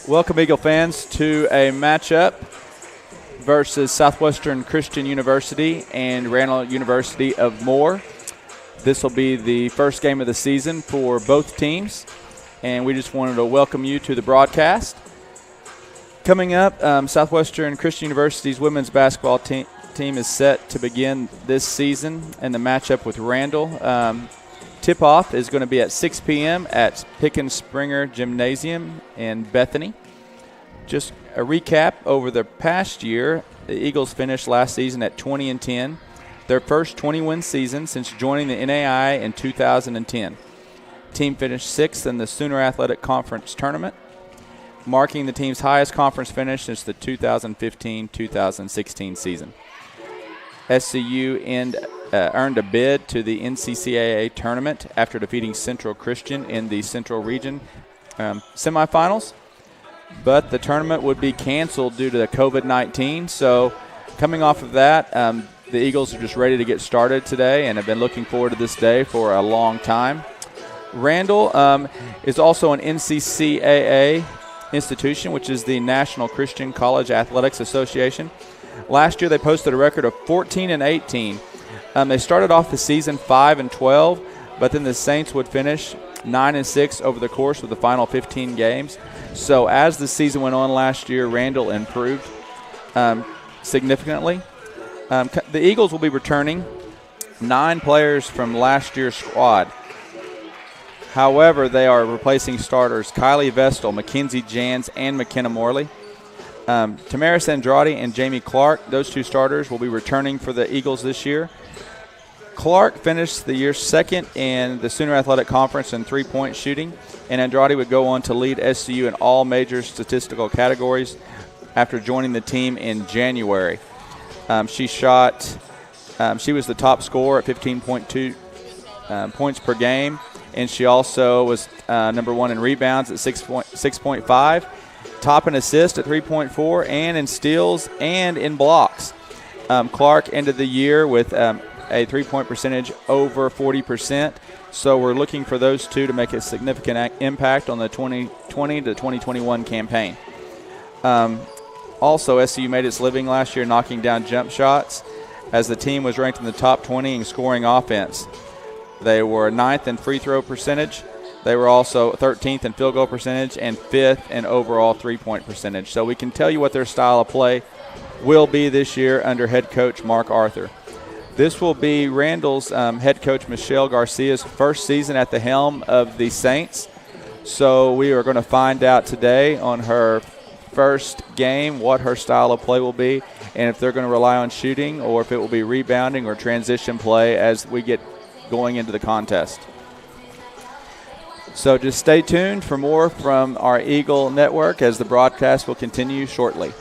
Welcome, Eagle fans, to a matchup versus Southwestern Christian University and Randall University of Moore. This will be the first game of the season for both teams, and we just wanted to welcome you to the broadcast. Coming up, Southwestern Christian University's women's basketball team is set to begin this season in the matchup with Randall. Tip-off is going to be at 6 p.m. at Pickens Springer Gymnasium in Bethany. Just a recap over the past year, the Eagles finished last season at 20-10, their first 20-win season since joining the NAI in 2010. Team finished sixth in the Sooner Athletic Conference tournament, marking the team's highest conference finish since the 2015-2016 season. SCU earned a bid to the NCCAA tournament after defeating Central Christian in the Central Region semifinals, but the tournament would be canceled due to the COVID-19. So coming off of that, the Eagles are just ready to get started today and have been looking forward to this day for a long time. Randall is also an NCCAA institution, which is the National Christian College Athletics Association. Last year they posted a record of 14-18. They started off the season 5-12, but then the Saints would finish 9-6 over the course of the final 15 games. So as the season went on last year, Randall improved significantly. The Eagles will be returning 9 players from last year's squad. However, they are replacing starters Kylie Vestal, Mackenzie Jans, and McKenna Morley. Tamaris Andrade and Jamie Clark, those 2 starters, will be returning for the Eagles this year. Clark finished the year second in the Sooner Athletic Conference in three-point shooting, and Andrade would go on to lead SCU in all major statistical categories after joining the team in January. She was the top scorer at 15.2 points per game, and she also was number 1 in rebounds at 6.5, top in assists at 3.4, and in steals and in blocks. Clark ended the year with a three-point percentage over 40%. So we're looking for those 2 to make a significant impact on the 2020 to 2021 campaign. Also, SCU made its living last year knocking down jump shots as the team was ranked in the top 20 in scoring offense. They were 9th in free throw percentage. They were also 13th in field goal percentage and 5th in overall three-point percentage. So we can tell you what their style of play will be this year under head coach Mark Arthur. This will be Randall's head coach Michelle Garcia's first season at the helm of the Saints. So we are going to find out today on her first game what her style of play will be and if they're going to rely on shooting or if it will be rebounding or transition play as we get going into the contest. So just stay tuned for more from our Eagle Network as the broadcast will continue shortly.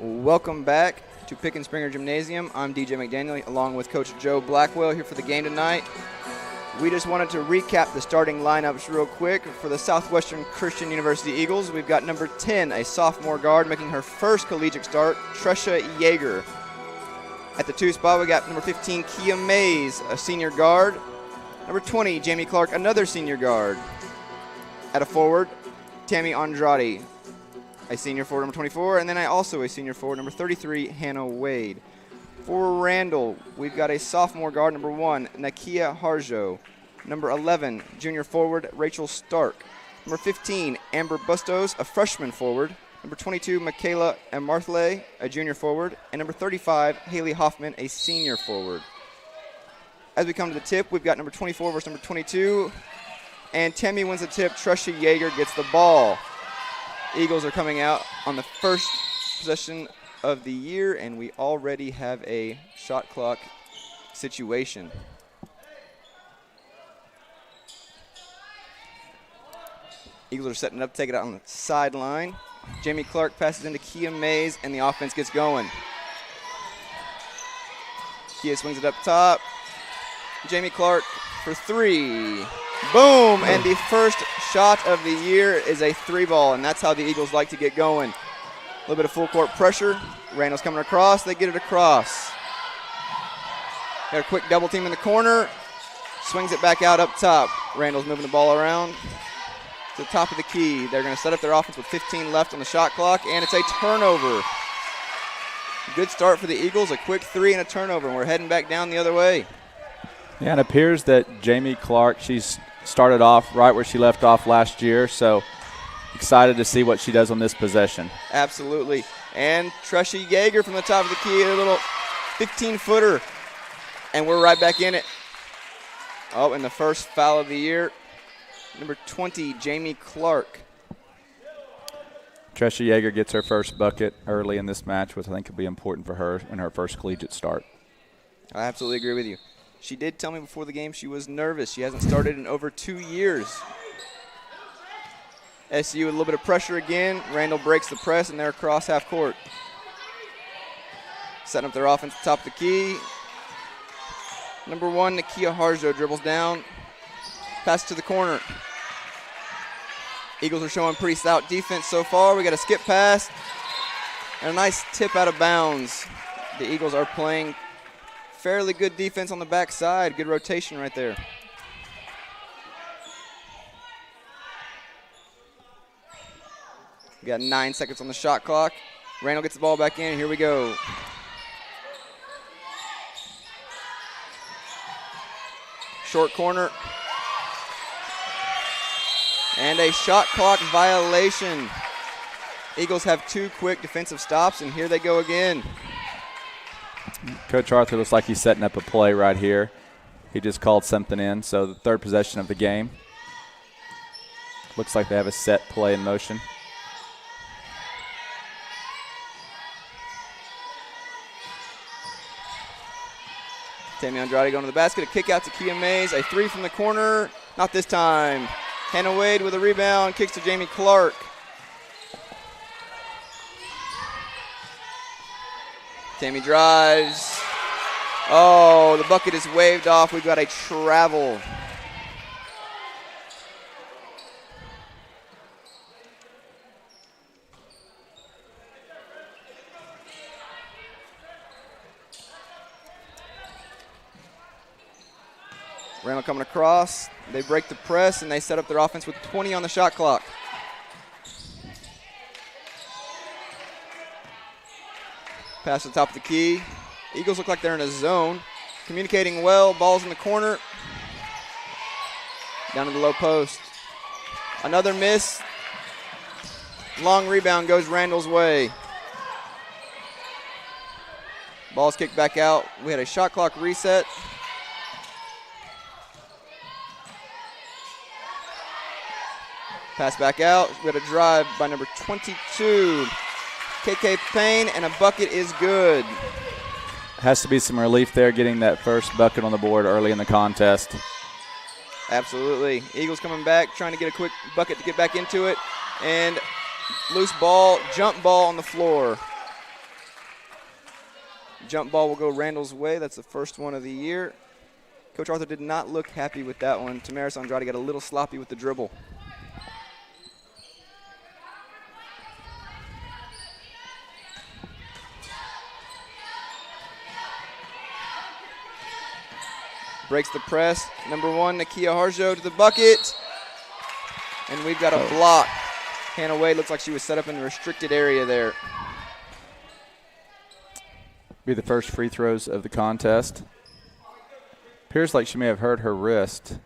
Welcome back to Pick and Springer Gymnasium. I'm DJ McDaniel along with Coach Joe Blackwell here for the game tonight. We just wanted to recap the starting lineups real quick for the Southwestern Christian University Eagles. We've got number 10, a sophomore guard, making her first collegiate start, Tresha Yeager. At the 2 spot, we got number 15, Kia Mays, a senior guard. Number 20, Jamie Clark, another senior guard. At a forward, Tammy Andrade, a senior forward, number 24, and then also a senior forward, number 33, Hannah Wade. For Randall, we've got a sophomore guard, number 1, Nakia Harjo. Number 11, junior forward, Rachel Stark. Number 15, Amber Bustos, a freshman forward. Number 22, Michaela Amarthle, a junior forward. And number 35, Haley Hoffman, a senior forward. As we come to the tip, we've got number 24 versus number 22. And Tammy wins the tip. Tresha Yeager gets the ball. Eagles are coming out on the first possession of the year, and we already have a shot clock situation. Eagles are setting up, take it out on the sideline. Jamie Clark passes into Kia Mays, and the offense gets going. Kia swings it up top. Jamie Clark for 3. Boom! And the first shot of the year is a 3-ball, and that's how the Eagles like to get going. A little bit of full court pressure. Randall's coming across. They get it across. Got a quick double team in the corner. Swings it back out up top. Randall's moving the ball around to the top of the key. They're going to set up their offense with 15 left on the shot clock, and it's a turnover. Good start for the Eagles. A quick 3 and a turnover, and we're heading back down the other way. Yeah, and it appears that Jamie Clark, she's started off right where she left off last year, so excited to see what she does on this possession. Absolutely. And Tresha Yeager from the top of the key, a little 15-footer, and we're right back in it. Oh, and the first foul of the year, number 20, Jamie Clark. Tresha Yeager gets her first bucket early in this match, which I think will be important for her in her first collegiate start. I absolutely agree with you. She did tell me before the game she was nervous. She hasn't started in over 2 years. SU with a little bit of pressure again. Randall breaks the press, and they're across half court. Setting up their offense at the top of the key. Number 1, Nakia Harjo dribbles down. Pass to the corner. Eagles are showing pretty stout defense so far. We got a skip pass and a nice tip out of bounds. The Eagles are playing fairly good defense on the backside. Good rotation right there. We got 9 seconds on the shot clock. Randall gets the ball back in. Here we go. Short corner. And a shot clock violation. Eagles have 2 quick defensive stops, and here they go again. Coach Arthur looks like he's setting up a play right here. He just called something in, so the third possession of the game. Looks like they have a set play in motion. Tammy Andrade going to the basket, a kick out to Kia Mays, a 3 from the corner, not this time. Hannah Wade with a rebound, kicks to Jamie Clark. Tammy drives. Oh, the bucket is waved off. We've got a travel. Randall coming across. They break the press, and they set up their offense with 20 on the shot clock. Pass to the top of the key. Eagles look like they're in a zone. Communicating well. Ball's in the corner. Down to the low post. Another miss. Long rebound goes Randall's way. Ball's kicked back out. We had a shot clock reset. Pass back out. We had a drive by number 22, KK Payne, and a bucket is good. Has to be some relief there getting that first bucket on the board early in the contest. Absolutely. Eagles coming back, trying to get a quick bucket to get back into it. And loose ball, jump ball on the floor. Jump ball will go Randall's way. That's the first one of the year. Coach Arthur did not look happy with that one. Tamaris Andrade got a little sloppy with the dribble. Breaks the press. Number 1, Nakia Harjo to the bucket. And we've got a block. Hannah Wade looks like she was set up in the restricted area there. Be the first free throws of the contest. Appears like she may have hurt her wrist.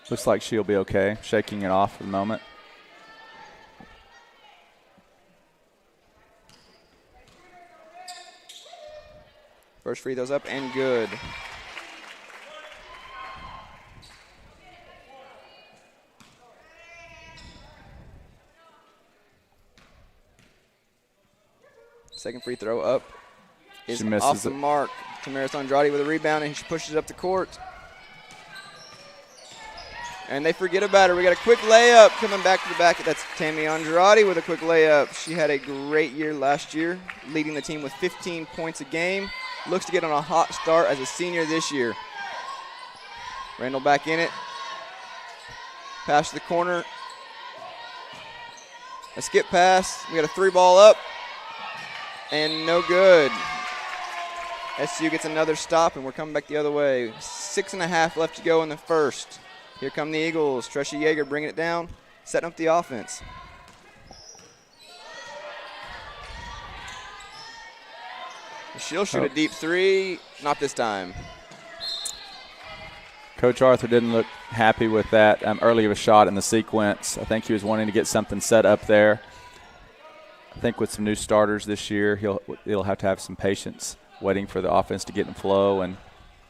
Looks like she'll be okay. Shaking it off for the moment. First free throws up and good. Second free throw up is off the mark. Tamaris Andrade with a rebound, and she pushes it up the court. And they forget about her. We got a quick layup coming back to the back. That's Tammy Andrade with a quick layup. She had a great year last year, leading the team with 15 points a game. Looks to get on a hot start as a senior this year. Randall back in it. Pass to the corner. A skip pass. We got a 3-ball up. And no good. SU gets another stop, and we're coming back the other way. 6.5 left to go in the first. Here come the Eagles. Tresha Yeager bringing it down, setting up the offense. She'll shoot a deep 3. Not this time. Coach Arthur didn't look happy with that early of a shot in the sequence. I think he was wanting to get something set up there. I think with some new starters this year, he'll have to have some patience waiting for the offense to get in flow and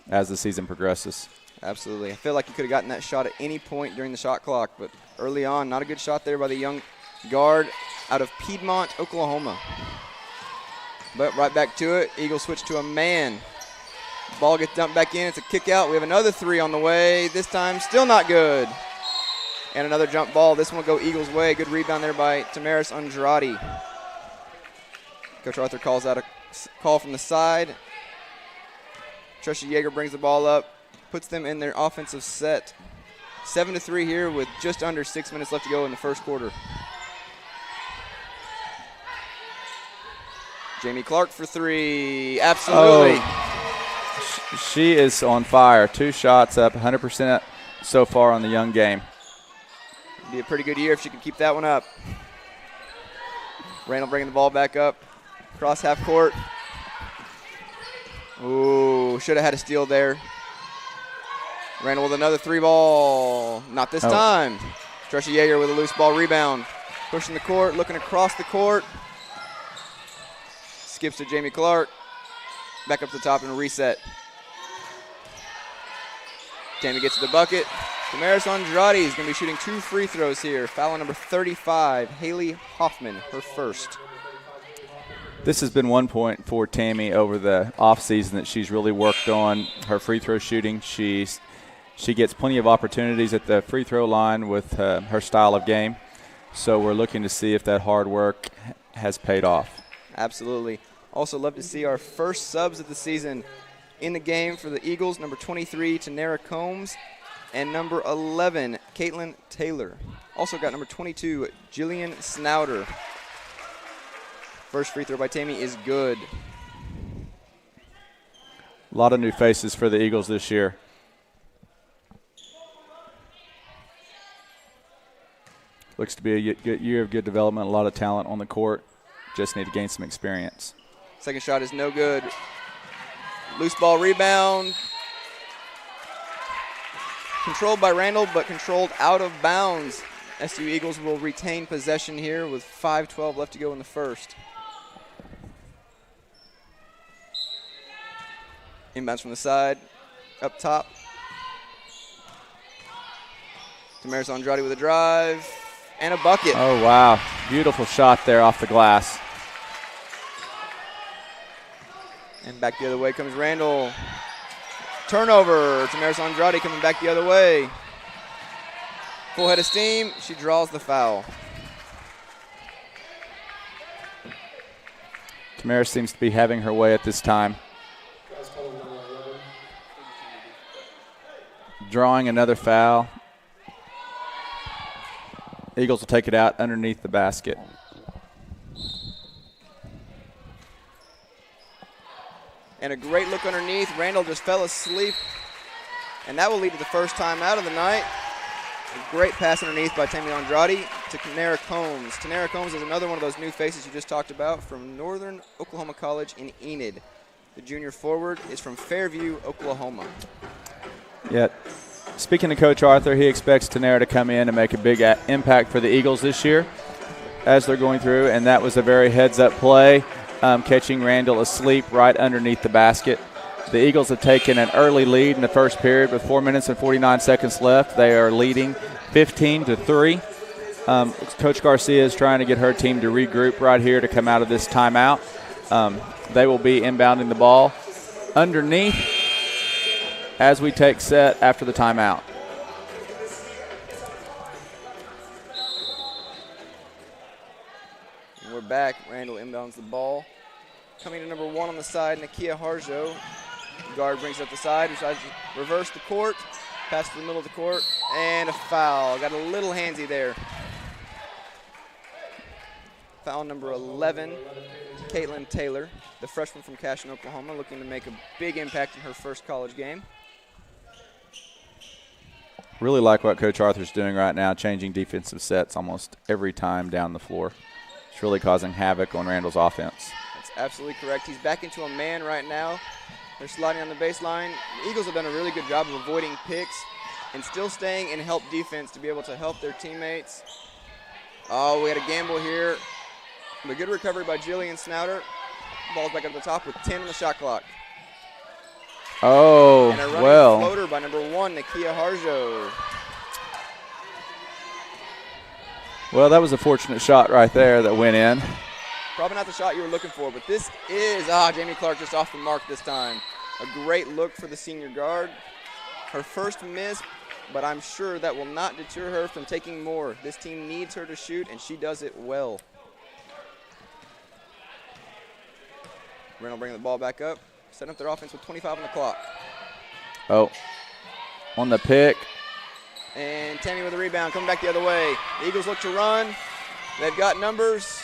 as the season progresses. Absolutely. I feel like he could have gotten that shot at any point during the shot clock, but early on, not a good shot there by the young guard out of Piedmont, Oklahoma. But right back to it. Eagles switch to a man. Ball gets dumped back in. It's a kick out. We have another 3 on the way. This time still not good. And another jump ball. This one will go Eagles' way. Good rebound there by Tamaris Andrade. Coach Arthur calls out a call from the side. Tresha Yeager brings the ball up, puts them in their offensive set. 7-3 here with just under 6 minutes left to go in the first quarter. Jamie Clark for 3. Absolutely. Oh, she is on fire. 2 shots up, 100% so far on the young game. Be a pretty good year if she can keep that one up. Randall bringing the ball back up. Cross half court. Ooh, should have had a steal there. Randall with another 3-ball. Not this time. Tresha Yeager with a loose ball rebound. Pushing the court, looking across the court. Skips to Jamie Clark. Back up to the top and reset. Tammy gets to the bucket. Tamaris Andrade is going to be shooting 2 free throws here. Foul number 35, Haley Hoffman, her first. This has been one point for Tammy over the offseason that she's really worked on her free throw shooting. She gets plenty of opportunities at the free throw line with her style of game. So we're looking to see if that hard work has paid off. Absolutely. Also love to see our first subs of the season in the game for the Eagles. Number 23, Tanera Combs, and number 11, Caitlin Taylor. Also got number 22, Jillian Snowder. First free throw by Tammy is good. A lot of new faces for the Eagles this year. Looks to be a good year of good development, a lot of talent on the court. Just need to gain some experience. Second shot is no good. Loose ball rebound. Controlled by Randall, but controlled out of bounds. SU Eagles will retain possession here with 5:12 left to go in the first. Inbounds from the side, up top. Tamaris Andrade with a drive and a bucket. Oh, wow. Beautiful shot there off the glass. And back the other way comes Randall. Turnover. Tamaris Andrade coming back the other way. Full head of steam. She draws the foul. Tamara seems to be having her way at this time. Drawing another foul. Eagles will take it out underneath the basket. And a great look underneath. Randall just fell asleep. And that will lead to the first timeout of the night. A great pass underneath by Tammy Andrade to Tanera Combs. Tanera Combs is another one of those new faces you just talked about from Northern Oklahoma College in Enid. The junior forward is from Fairview, Oklahoma. Yeah. Speaking to Coach Arthur, he expects Tanera to come in and make a big impact for the Eagles this year as they're going through, and that was a very heads-up play, catching Randall asleep right underneath the basket. The Eagles have taken an early lead in the first period with 4 minutes and 49 seconds left. They are leading 15-3. Coach Garcia is trying to get her team to regroup right here to come out of this timeout. They will be inbounding the ball underneath as we take set after the timeout. And we're back. Randall inbounds the ball. Coming to number 1 on the side, Nakia Harjo. Guard brings up the side, decides to reverse the court, pass to the middle of the court, and a foul. Got a little handsy there. Foul number 11, Caitlin Taylor, the freshman from Cashin, Oklahoma, looking to make a big impact in her first college game. Really like what Coach Arthur's doing right now, changing defensive sets almost every time down the floor. It's really causing havoc on Randall's offense. That's absolutely correct. He's back into a man right now. They're sliding on the baseline. The Eagles have done a really good job of avoiding picks and still staying in help defense to be able to help their teammates. Oh, we had a gamble here. A good recovery by Jillian Snouter. Ball's back up the top with 10 on the shot clock. Oh, and a running well. floater by number 1, Nakia Harjo. Well, that was a fortunate shot right there that went in. Probably not the shot you were looking for, but this is, Jamie Clark just off the mark this time. A great look for the senior guard. Her first miss, but I'm sure that will not deter her from taking more. This team needs her to shoot, and she does it well. Randall bringing the ball back up, setting up their offense with 25 on the clock. Oh, on the pick. And Tammy with the rebound, coming back the other way. The Eagles look to run. They've got numbers.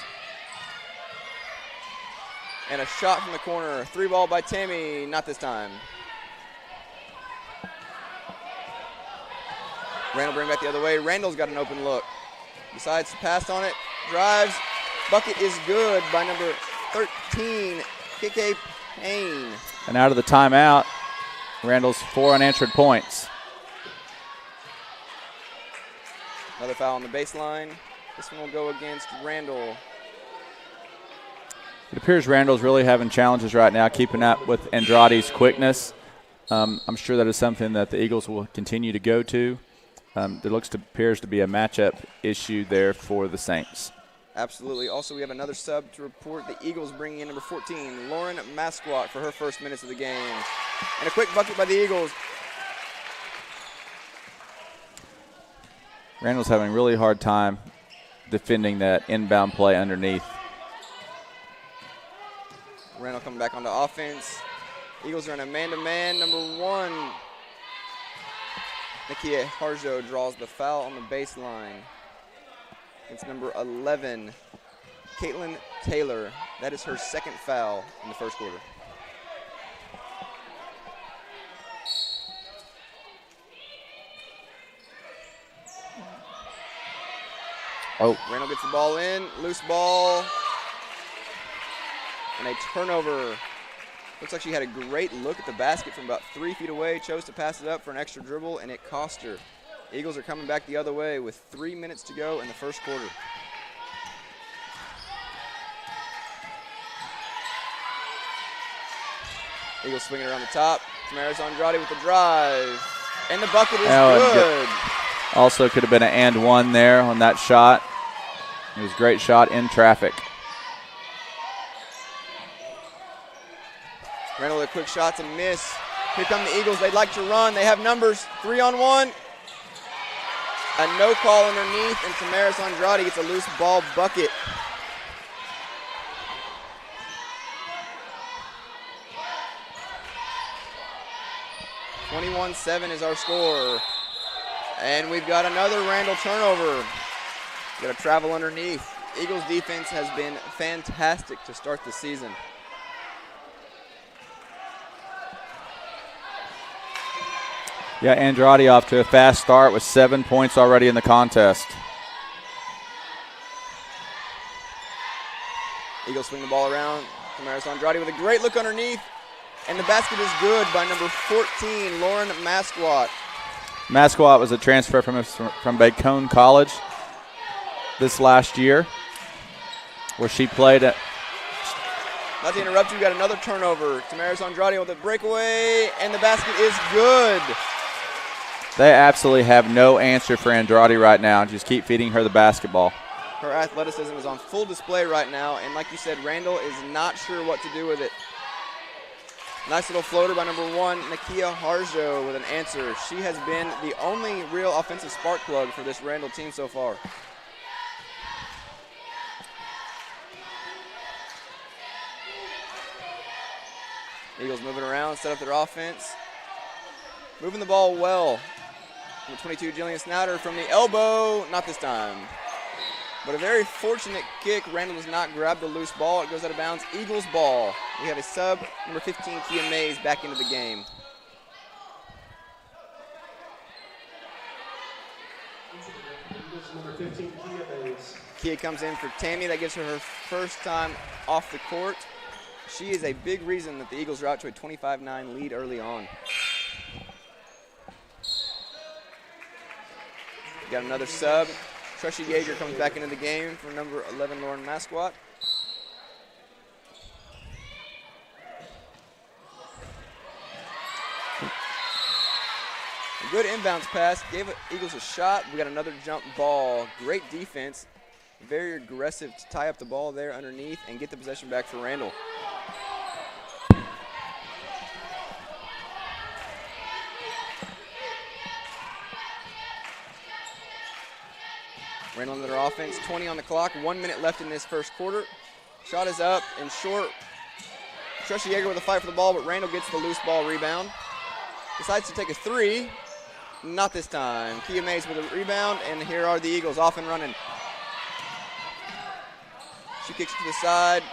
And a shot from the corner. 3-ball by Tammy, not this time. Randall bring back the other way. Randall's got an open look. Decides to pass on it, drives. Bucket is good by number 13, KK Payne. And out of the timeout, Randall's 4 unanswered points. Another foul on the baseline. This one will go against Randall. It appears Randall's really having challenges right now keeping up with Andrade's quickness. I'm sure that is something that the Eagles will continue to go to. There appears to be a matchup issue there for the Saints. Absolutely. Also, we have another sub to report. The Eagles bringing in number 14, Lauren Masquat, for her first minutes of the game. And a quick bucket by the Eagles. Randall's having a really hard time defending that inbound play underneath. Randall coming back onto offense. Eagles are in a man-to-man. Number 1, Nakia Harjo draws the foul on the baseline. It's number 11, Caitlin Taylor. That is her second foul in the first quarter. Oh. Randall gets the ball in, loose ball. And a turnover. Looks like she had a great look at the basket from about 3 feet away, chose to pass it up for an extra dribble, and it cost her. Eagles are coming back the other way with 3 minutes to go in the first quarter. Eagles swinging around the top. Tamara Andrade with the drive. And the bucket is good. Also could have been an and one there on that shot. It was a great shot in traffic. Randall with a quick shot to miss. Here come the Eagles. They'd like to run. They have numbers. 3-on-1. A no call underneath, and Tamara Andrade gets a loose ball bucket. 21-7 is our score. And we've got another Randall turnover. Got to travel underneath. Eagles defense has been fantastic to start the season. Yeah, Andrade off to a fast start with 7 points already in the contest. Eagles swing the ball around. Tamaris Andrade with a great look underneath. And the basket is good by number 14, Lauren Masquat. Masquat was a transfer from Bacone College this last year, where she played at. Not to interrupt you, we got another turnover. Tamaris Andrade with a breakaway, and the basket is good. They absolutely have no answer for Andrade right now. Just keep feeding her the basketball. Her athleticism is on full display right now, and like you said, Randall is not sure what to do with it. Nice little floater by number 1, Nakia Harjo with an answer. She has been the only real offensive spark plug for this Randall team so far. Eagles moving around, set up their offense. Moving the ball well. Number 22, Jillian Snowder from the elbow. Not this time. But a very fortunate kick. Randall does not grab the loose ball. It goes out of bounds. Eagles ball. We have a sub, number 15, Kia Mays, back into the game. Number 15, Kia Mays. Kia comes in for Tammy. That gives her her first time off the court. She is a big reason that the Eagles are out to a 25-9 lead early on. Got another sub. Tresha Yeager comes back into the game for number 11, Lauren Masquat. A good inbounds pass. Gave the Eagles a shot. We got another jump ball. Great defense. Very aggressive to tie up the ball there underneath and get the possession back for Randall. Randall on their offense, 20 on the clock, 1 minute left in this first quarter. Shot is up and short. Tresha Yeager with a fight for the ball, but Randall gets the loose ball rebound. Decides to take a three. Not this time. Kia Mays with a rebound, and here are the Eagles off and running. She kicks it to the side.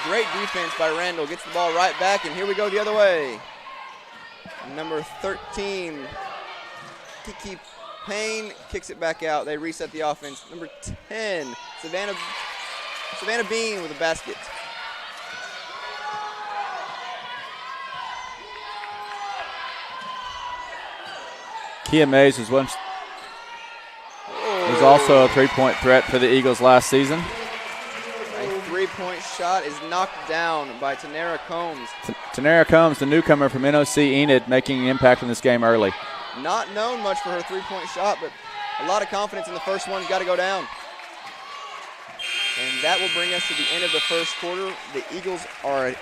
Great defense by Randall. Gets the ball right back, and here we go the other way. Number 13, Kiki Payne kicks it back out. They reset the offense. Number 10, Savannah Bean with a basket. Kia Mays was also a three-point threat for the Eagles last season. A three-point shot is knocked down by Tanera Combs. Tanera Combs, the newcomer from NOC Enid, making an impact in this game early. Not known much for her three-point shot, but a lot of confidence in the first one. Got to go down. And that will bring us to the end of the first quarter. The Eagles are an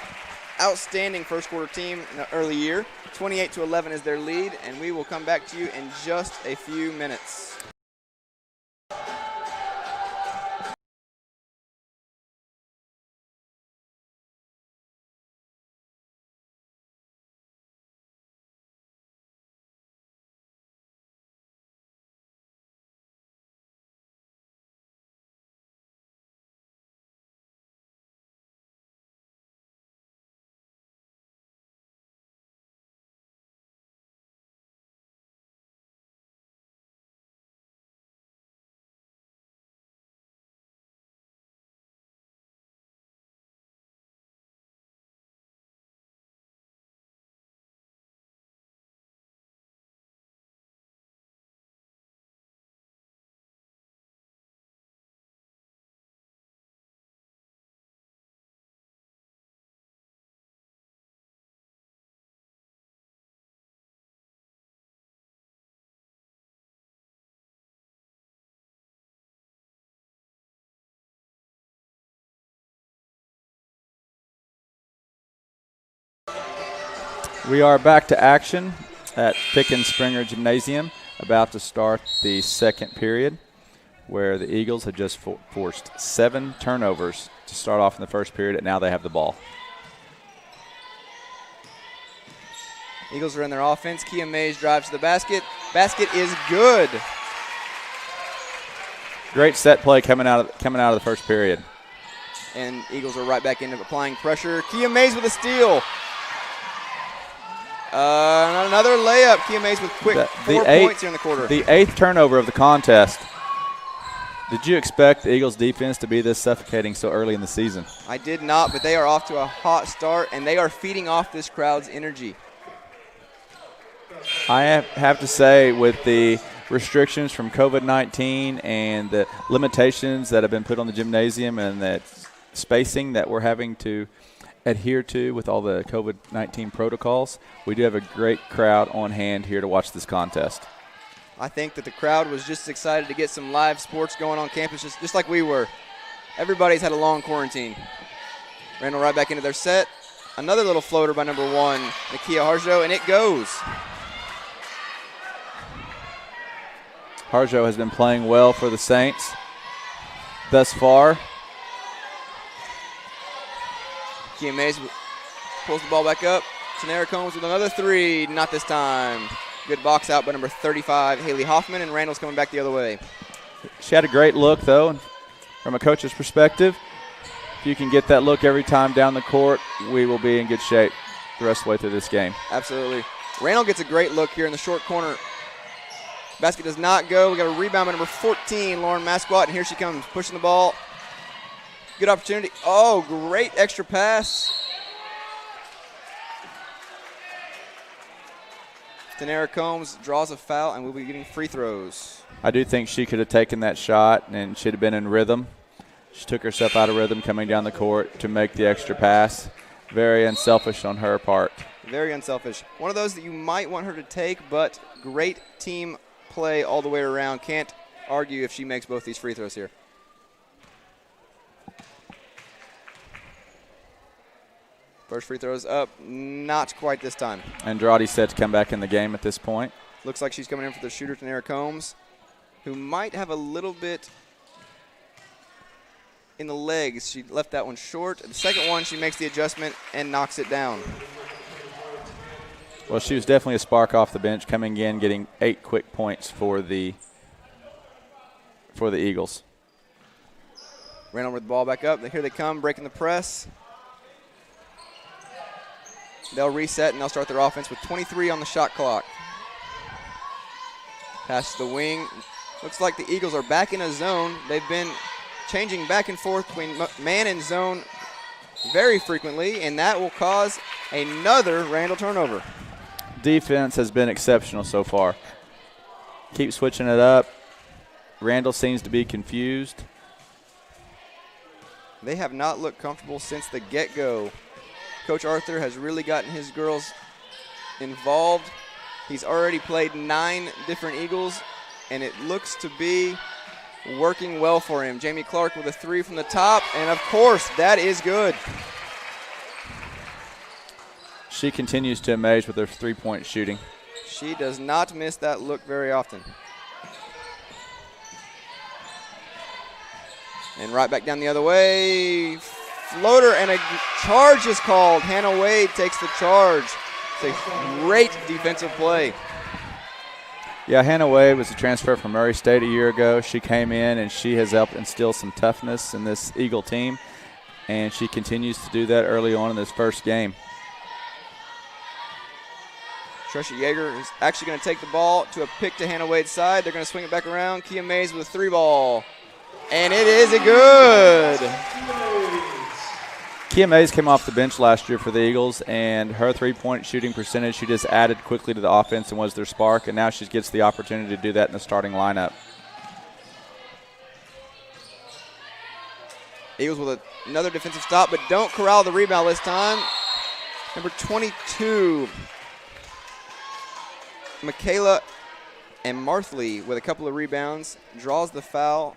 outstanding first quarter team in the early year. 28-11 is their lead, and we will come back to you in just a few minutes. We are back to action at Pickens Springer Gymnasium, about to start the second period, where the Eagles have just forced 7 turnovers to start off in the first period, and now they have the ball. Eagles are in their offense. Kia Mays drives to the basket. Basket is good. Great set play coming out of the first period. And Eagles are right back into applying pressure. Kia Mays with a steal. Another layup. Kia Mays with quick 4 points here in the quarter. The 8th turnover of the contest. Did you expect the Eagles defense to be this suffocating so early in the season? I did not, but they are off to a hot start, and they are feeding off this crowd's energy. I have to say, with the restrictions from COVID-19 and the limitations that have been put on the gymnasium and that spacing that we're having to adhere to with all the COVID-19 protocols, we do have a great crowd on hand here to watch this contest. I think that the crowd was just excited to get some live sports going on campus, just like we were. Everybody's had a long quarantine. Randall right back into their set. Another little floater by number 1, Nakia Harjo, and it goes. Harjo has been playing well for the Saints thus far. Kia Mays pulls the ball back up. Tanera Combs with another 3, not this time. Good box out by number 35, Haley Hoffman, and Randall's coming back the other way. She had a great look, though, from a coach's perspective. If you can get that look every time down the court, we will be in good shape the rest of the way through this game. Absolutely. Randall gets a great look here in the short corner. Basket does not go. We got a rebound by number 14, Lauren Masquat, and here she comes, pushing the ball. Good opportunity. Oh, great extra pass. Tanera Combs draws a foul, and we'll be getting free throws. I do think she could have taken that shot and should have been in rhythm. She took herself out of rhythm coming down the court to make the extra pass. Very unselfish on her part. Very unselfish. One of those that you might want her to take, but great team play all the way around. Can't argue if she makes both these free throws here. First free throw is up. Not quite this time. Andrade set to come back in the game at this point. Looks like she's coming in for the shooter, Tanera Combs, who might have a little bit in the legs. She left that one short. The second one, she makes the adjustment and knocks it down. Well, she was definitely a spark off the bench, coming in, getting 8 quick points for the Eagles. Randall with the ball back up. Here they come, breaking the press. They'll reset, and they'll start their offense with 23 on the shot clock. Pass the wing. Looks like the Eagles are back in a zone. They've been changing back and forth between man and zone very frequently, and that will cause another Randall turnover. Defense has been exceptional so far. Keep switching it up. Randall seems to be confused. They have not looked comfortable since the get-go. Coach Arthur has really gotten his girls involved. He's already played 9 different Eagles, and it looks to be working well for him. Jamie Clark with a 3 from the top, and of course, that is good. She continues to amaze with her 3-point shooting. She does not miss that look very often. And right back down the other way. Floater, and a charge is called. Hannah Wade takes the charge. It's a great defensive play. Yeah, Hannah Wade was a transfer from Murray State a year ago. She came in, and she has helped instill some toughness in this Eagle team, and she continues to do that early on in this first game. Tresha Yeager is actually going to take the ball to a pick to Hannah Wade's side. They're going to swing it back around. Kia Mays with a 3-ball. And it is a good. Kia Mays came off the bench last year for the Eagles, and her 3-point shooting percentage, she just added quickly to the offense and was their spark, and now she gets the opportunity to do that in the starting lineup. Eagles with another defensive stop, but don't corral the rebound this time. Number 22, Michaela and Marthley with a couple of rebounds, draws the foul.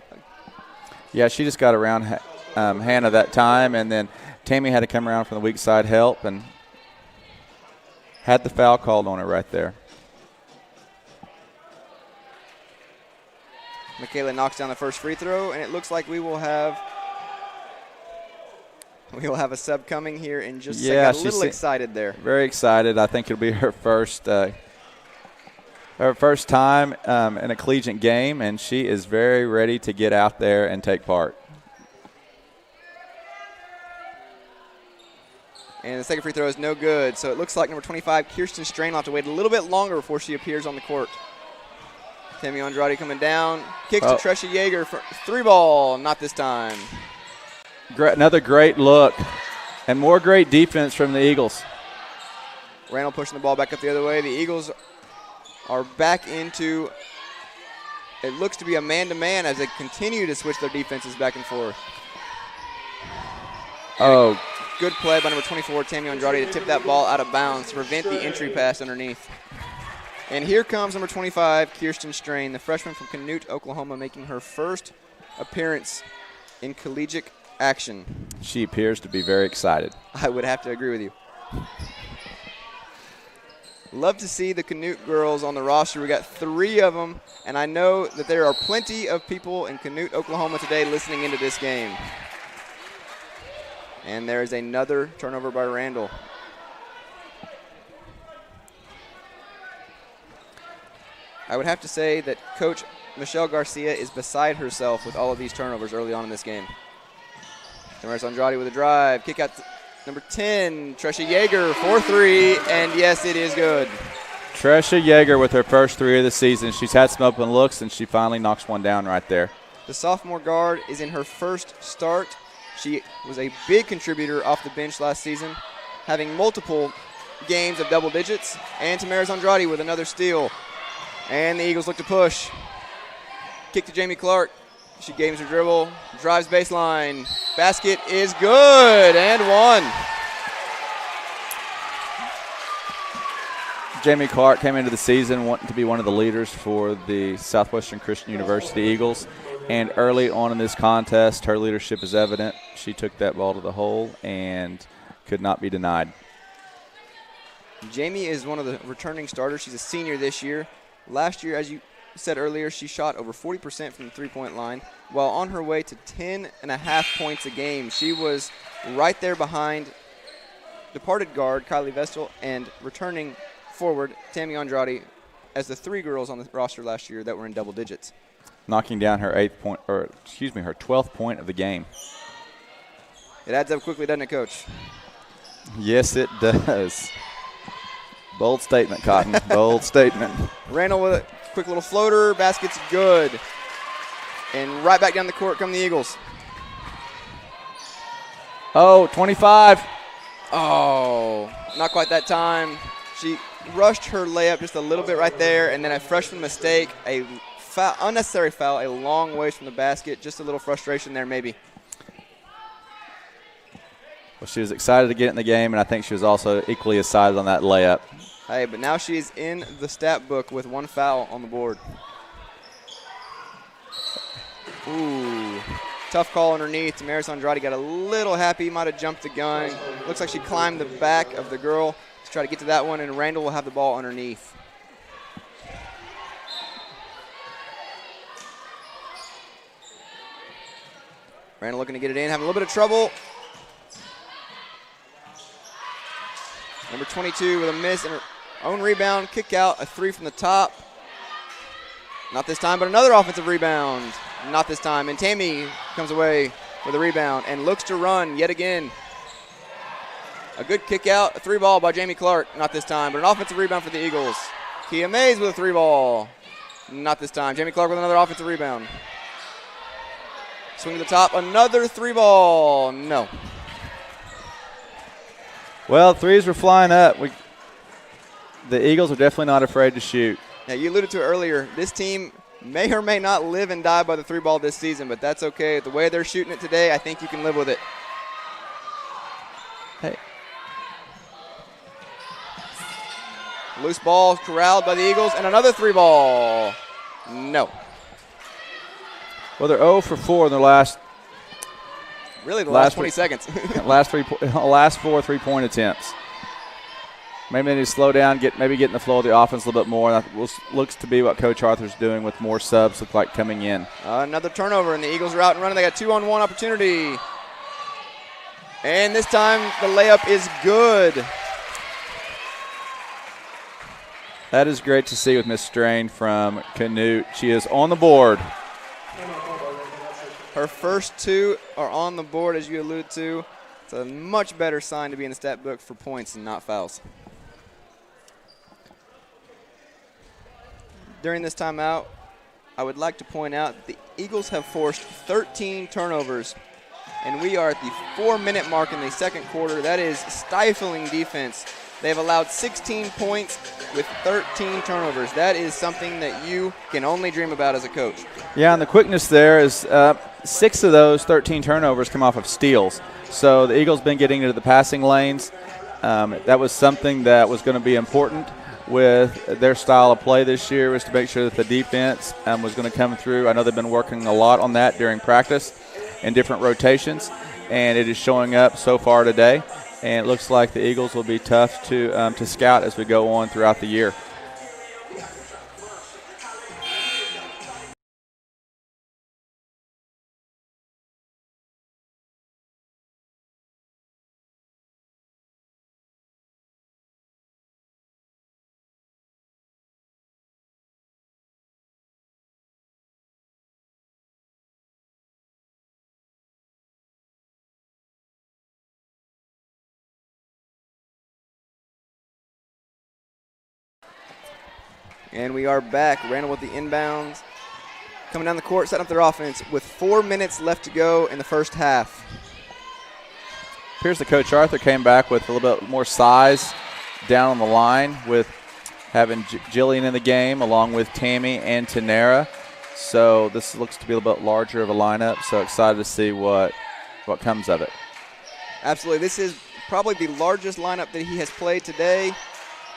Yeah, she just got around Hannah that time, and then Tammy had to come around from the weak side help and had the foul called on her right there. Michaela knocks down the first free throw, and it looks like we will have We will have a sub coming here in just a second. A little excited there. Very excited. I think it'll be her first time in a collegiate game, and she is very ready to get out there and take part. And the second free throw is no good. So it looks like number 25, Kirsten Strain, will have to wait a little bit longer before she appears on the court. Tammy Andrade coming down. Kicks to Tresha Yeager for 3-ball. Not this time. Another great look. And more great defense from the Eagles. Randall pushing the ball back up the other way. The Eagles are back into, it looks to be a man-to-man as they continue to switch their defenses back and forth. Oh, good play by number 24, Tammy Andrade, to tip that ball out of bounds to prevent the entry pass underneath. And here comes number 25, Kirsten Strain, the freshman from Canute, Oklahoma, making her first appearance in collegiate action. She appears to be very excited. I would have to agree with you. Love to see the Canute girls on the roster. We got 3 of them, and I know that there are plenty of people in Canute, Oklahoma today listening into this game. And there is another turnover by Randall. I would have to say that Coach Michelle Garcia is beside herself with all of these turnovers early on in this game. Damaris Andrade with a drive. Kick out number 10, Tresha Yeager, 4-3, and yes, it is good. Tresha Yeager with her first 3 of the season. She's had some open looks, and she finally knocks one down right there. The sophomore guard is in her first start. She was a big contributor off the bench last season, having multiple games of double digits. And Tamaris Andrade with another steal. And the Eagles look to push. Kick to Jamie Clark. She gains her dribble, drives baseline. Basket is good, and 1. Jamie Clark came into the season wanting to be one of the leaders for the Southwestern Christian University Eagles. And early on in this contest, her leadership is evident. She took that ball to the hole and could not be denied. Jamie is one of the returning starters. She's a senior this year. Last year, as you said earlier, she shot over 40% from the three-point line. While on her way to 10.5 points a game, she was right there behind departed guard Kylie Vestal and returning forward Tammy Andrade as the 3 girls on the roster last year that were in double digits. Knocking down her her 12th point of the game. It adds up quickly, doesn't it, Coach? Yes, it does. Bold statement, Cotton. Bold statement. Randall with a quick little floater. Basket's good. And right back down the court come the Eagles. Oh, 25. Oh, not quite that time. She rushed her layup just a little bit right there, and then a freshman mistake, a foul, unnecessary foul, a long ways from the basket. Just a little frustration there maybe. Well, she was excited to get in the game, and I think she was also equally excited on that layup. Hey, but now she's in the stat book with 1 foul on the board. Ooh, tough call underneath. Damaris Andrade got a little happy, might have jumped the gun. Looks like she climbed the back of the girl to try to get to that one, and Randall will have the ball underneath. Randall looking to get it in, having a little bit of trouble. Number 22 with a miss and her own rebound, kick out, a 3 from the top. Not this time, but another offensive rebound. Not this time, and Tammy comes away with a rebound and looks to run yet again. A good kick out, a 3-ball by Jamie Clark. Not this time, but an offensive rebound for the Eagles. Kia Mays with a 3-ball. Not this time. Jamie Clark with another offensive rebound. Swing to the top, another 3-ball. No. Well, threes were flying up. The Eagles are definitely not afraid to shoot. Yeah, you alluded to it earlier. This team may or may not live and die by the 3-ball this season, but that's okay. The way they're shooting it today, I think you can live with it. Hey. Loose ball corralled by the Eagles, and another 3-ball. No. Well, they're 0 for 4 in their last. Really, the last 20 seconds. last 4 3-point attempts. Maybe they need to slow down, get in the flow of the offense a little bit more. That looks to be what Coach Arthur's doing with more subs look like coming in. Another turnover, and the Eagles are out and running. They got 2-on-1 opportunity. And this time the layup is good. That is great to see with Miss Strain from Canute. She is on the board. Her first two are on the board, as you allude to. It's a much better sign to be in the stat book for points and not fouls. During this timeout, I would like to point out that the Eagles have forced 13 turnovers, and we are at the 4-minute mark in the second quarter. That is stifling defense. They've allowed 16 points with 13 turnovers. That is something that you can only dream about as a coach. Yeah, and the quickness there is 6 of those 13 turnovers come off of steals. So the Eagles been getting into the passing lanes. That was something that was going to be important with their style of play this year, was to make sure that the defense was going to come through. I know they've been working a lot on that during practice and different rotations, and it is showing up so far today. And it looks like the Eagles will be tough to scout as we go on throughout the year. And we are back. Randall with the inbounds. Coming down the court, setting up their offense with 4 minutes left to go in the first half. Appears that Coach Arthur came back with a little bit more size down on the line, with having Jillian in the game along with Tammy and Tanera. So this looks to be a little bit larger of a lineup. So excited to see what comes of it. Absolutely. This is probably the largest lineup that he has played today.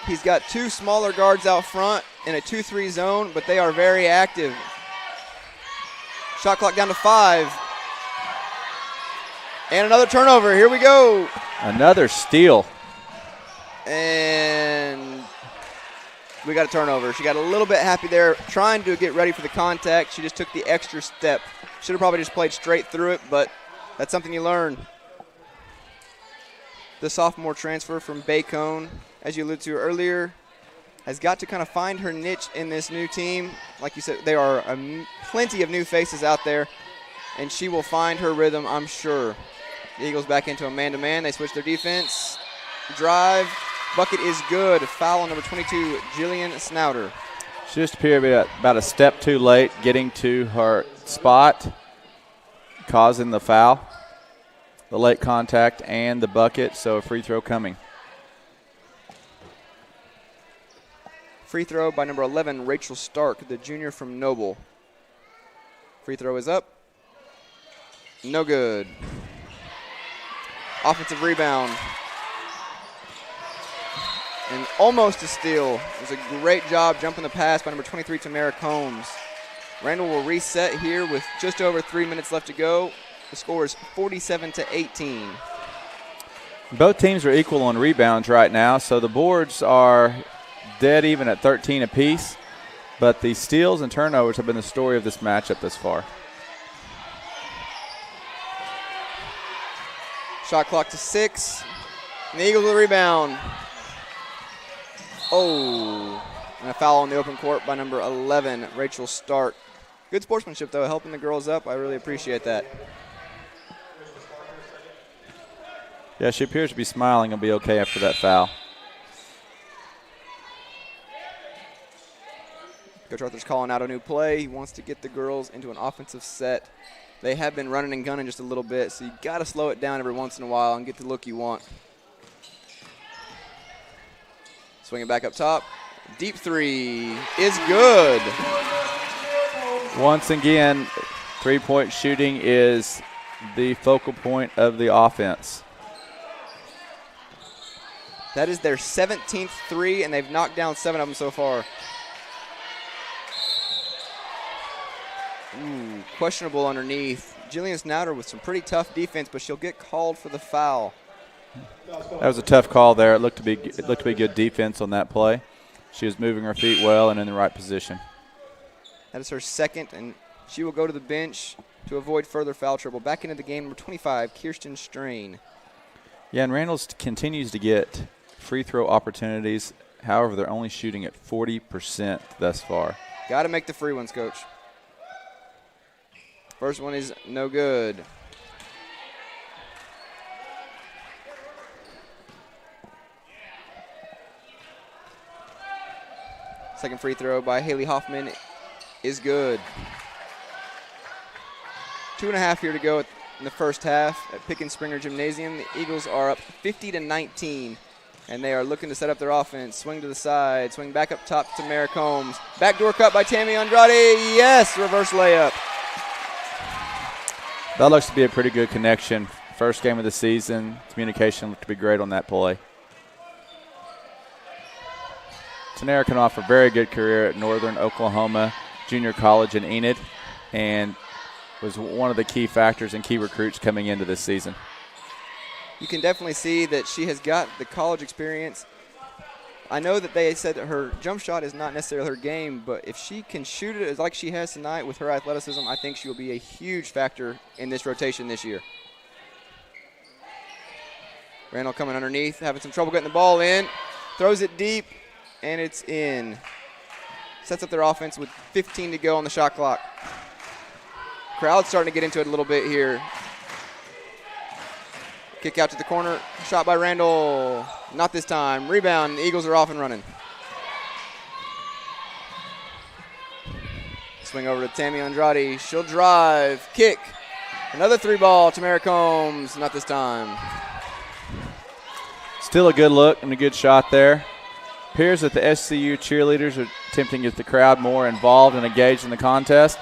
He's got 2 smaller guards out front in a 2-3 zone, but they are very active. Shot clock down to 5. And another turnover. Here we go. Another steal. And we got a turnover. She got a little bit happy there, trying to get ready for the contact. She just took the extra step. Should have probably just played straight through it, but that's something you learn. The sophomore transfer from Bacone, as you alluded to earlier, has got to kind of find her niche in this new team. Like you said, there are plenty of new faces out there, and she will find her rhythm, I'm sure. The Eagles back into a man-to-man. They switch their defense. Drive. Bucket is good. Foul on number 22, Jillian Snowder. She just appeared about a step too late getting to her spot, causing the foul, the late contact, and the bucket, so a free throw coming. Free throw by number 11, Rachel Stark, the junior from Noble. Free throw is up. No good. Offensive rebound. And almost a steal. It was a great job jumping the pass by number 23, Tamara Combs. Randall will reset here with just over 3 minutes left to go. The score is 47-18. Both teams are equal on rebounds right now, so the boards are dead even at 13 apiece, but the steals and turnovers have been the story of this matchup thus far. Shot clock to 6. And the Eagles with a rebound. Oh, and a foul on the open court by number 11, Rachel Stark. Good sportsmanship, though, helping the girls up. I really appreciate that. Yeah, she appears to be smiling and be okay after that foul. Coach Arthur's calling out a new play. He wants to get the girls into an offensive set. They have been running and gunning just a little bit, so you got to slow it down every once in a while and get the look you want. Swinging back up top. Deep three is good. Once again, three-point shooting is the focal point of the offense. That is their 17th three, and they've knocked down 7 of them so far. Ooh, questionable underneath. Jillian Snowder with some pretty tough defense, but she'll get called for the foul. That was a tough call there. It looked to be good defense on that play. She was moving her feet well and in the right position. That is her second, and she will go to the bench to avoid further foul trouble. Back into the game, number 25, Kirsten Strain. Yeah, and Randall's continues to get free throw opportunities. However, they're only shooting at 40% thus far. Got to make the free ones, Coach. First one is no good. Second free throw by Haley Hoffman is good. 2.5 here to go in the first half at Pickens-Springer Gymnasium. The Eagles are up 50-19, and they are looking to set up their offense. Swing to the side, swing back up top to Mara Combs. Backdoor cut by Tammy Andrade. Yes, reverse layup. That looks to be a pretty good connection. First game of the season. Communication looked to be great on that play. Tanera can offer a very good career at Northern Oklahoma Junior College in Enid, and was one of the key factors and key recruits coming into this season. You can definitely see that she has got the college experience. I know that they said that her jump shot is not necessarily her game, but if she can shoot it like she has tonight with her athleticism, I think she will be a huge factor in this rotation this year. Randall coming underneath, having some trouble getting the ball in. Throws it deep, and it's in. Sets up their offense with 15 to go on the shot clock. Crowd's starting to get into it a little bit here. Kick out to the corner. Shot by Randall. Not this time. Rebound. The Eagles are off and running. Swing over to Tammy Andrade. She'll drive. Kick. Another three ball. Tamara Combs. Not this time. Still a good look and a good shot there. Appears that the SCU cheerleaders are attempting to get the crowd more involved and engaged in the contest.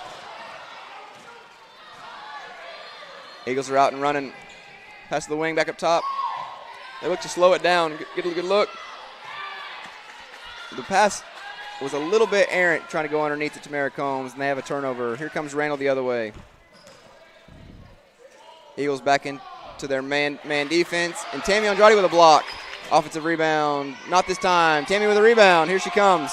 Eagles are out and running. Pass to the wing, back up top. They look to slow it down. Get a good look. The pass was a little bit errant, trying to go underneath to Tamara Combs, and they have a turnover. Here comes Randall the other way. Eagles back into their man defense, and Tammy Andrade with a block. Offensive rebound. Not this time. Tammy with a rebound. Here she comes.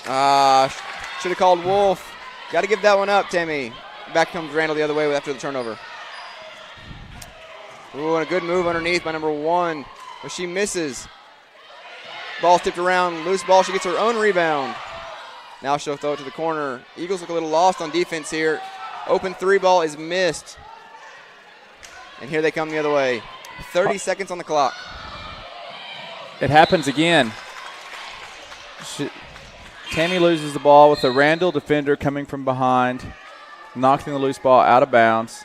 Should have called Wolf. Got to give that one up, Tammy. Back comes Randall the other way after the turnover. Ooh, and a good move underneath by number 1, but she misses. Ball tipped around, loose ball. She gets her own rebound. Now she'll throw it to the corner. Eagles look a little lost on defense here. Open three ball is missed. And here they come the other way. 30 seconds on the clock. It happens again. Tammy loses the ball with a Randall defender coming from behind, knocking the loose ball out of bounds.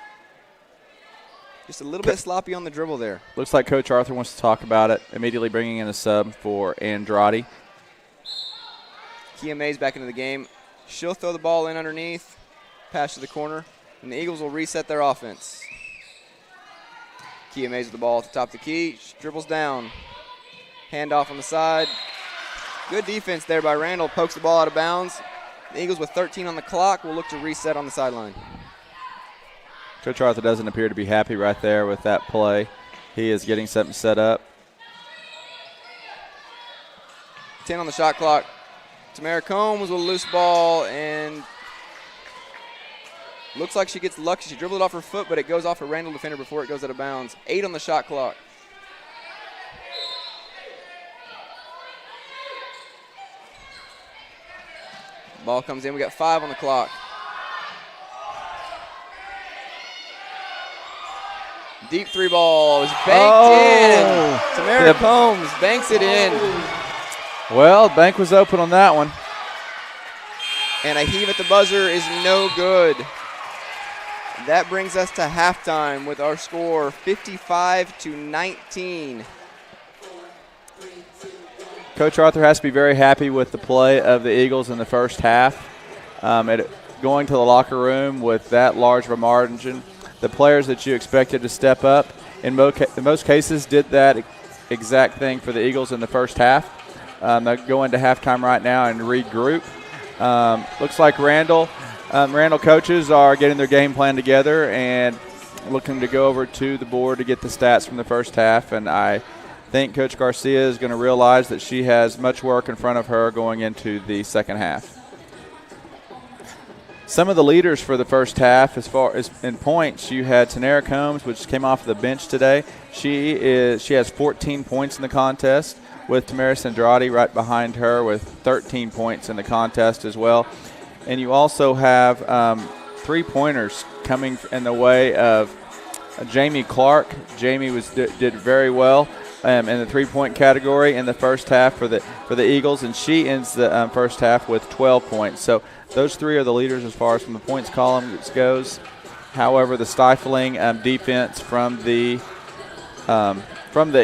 Just a little bit sloppy on the dribble there. Looks like Coach Arthur wants to talk about it, immediately bringing in a sub for Andrade. Kia May's back into the game. She'll throw the ball in underneath, pass to the corner, and the Eagles will reset their offense. Kia May's with the ball at the top of the key. She dribbles down. Handoff on the side. Good defense there by Randall. Pokes the ball out of bounds. The Eagles with 13 on the clock will look to reset on the sideline. Coach Arthur doesn't appear to be happy right there with that play. He is getting something set up. 10 on the shot clock. Tamara Combs with a loose ball, and looks like she gets lucky. She dribbled it off her foot, but it goes off a Randall defender before it goes out of bounds. 8 on the shot clock. Ball comes in. We got 5 on the clock. Deep three ball is banked in. Tamara Combs banks it in. Well, bank was open on that one. And a heave at the buzzer is no good. That brings us to halftime with our score 55-19. Coach Arthur has to be very happy with the play of the Eagles in the first half. Going to the locker room with that large of a margin, the players that you expected to step up in most cases did that exact thing for the Eagles in the first half. They'll go into halftime right now and regroup. Looks like Randall coaches are getting their game plan together and looking to go over to the board to get the stats from the first half. And I think Coach Garcia is going to realize that she has much work in front of her going into the second half. Some of the leaders for the first half, as far as in points, you had Tanera Combs, which came off the bench today. She has 14 points in the contest, with Tamaris Andrade right behind her with 13 points in the contest as well. And you also have 3-pointers coming in the way of Jamie Clark. Jamie did very well in the 3-point category in the first half for the Eagles, and she ends the first half with 12 points. So those three are the leaders as far as from the points column goes. However, the stifling defense from the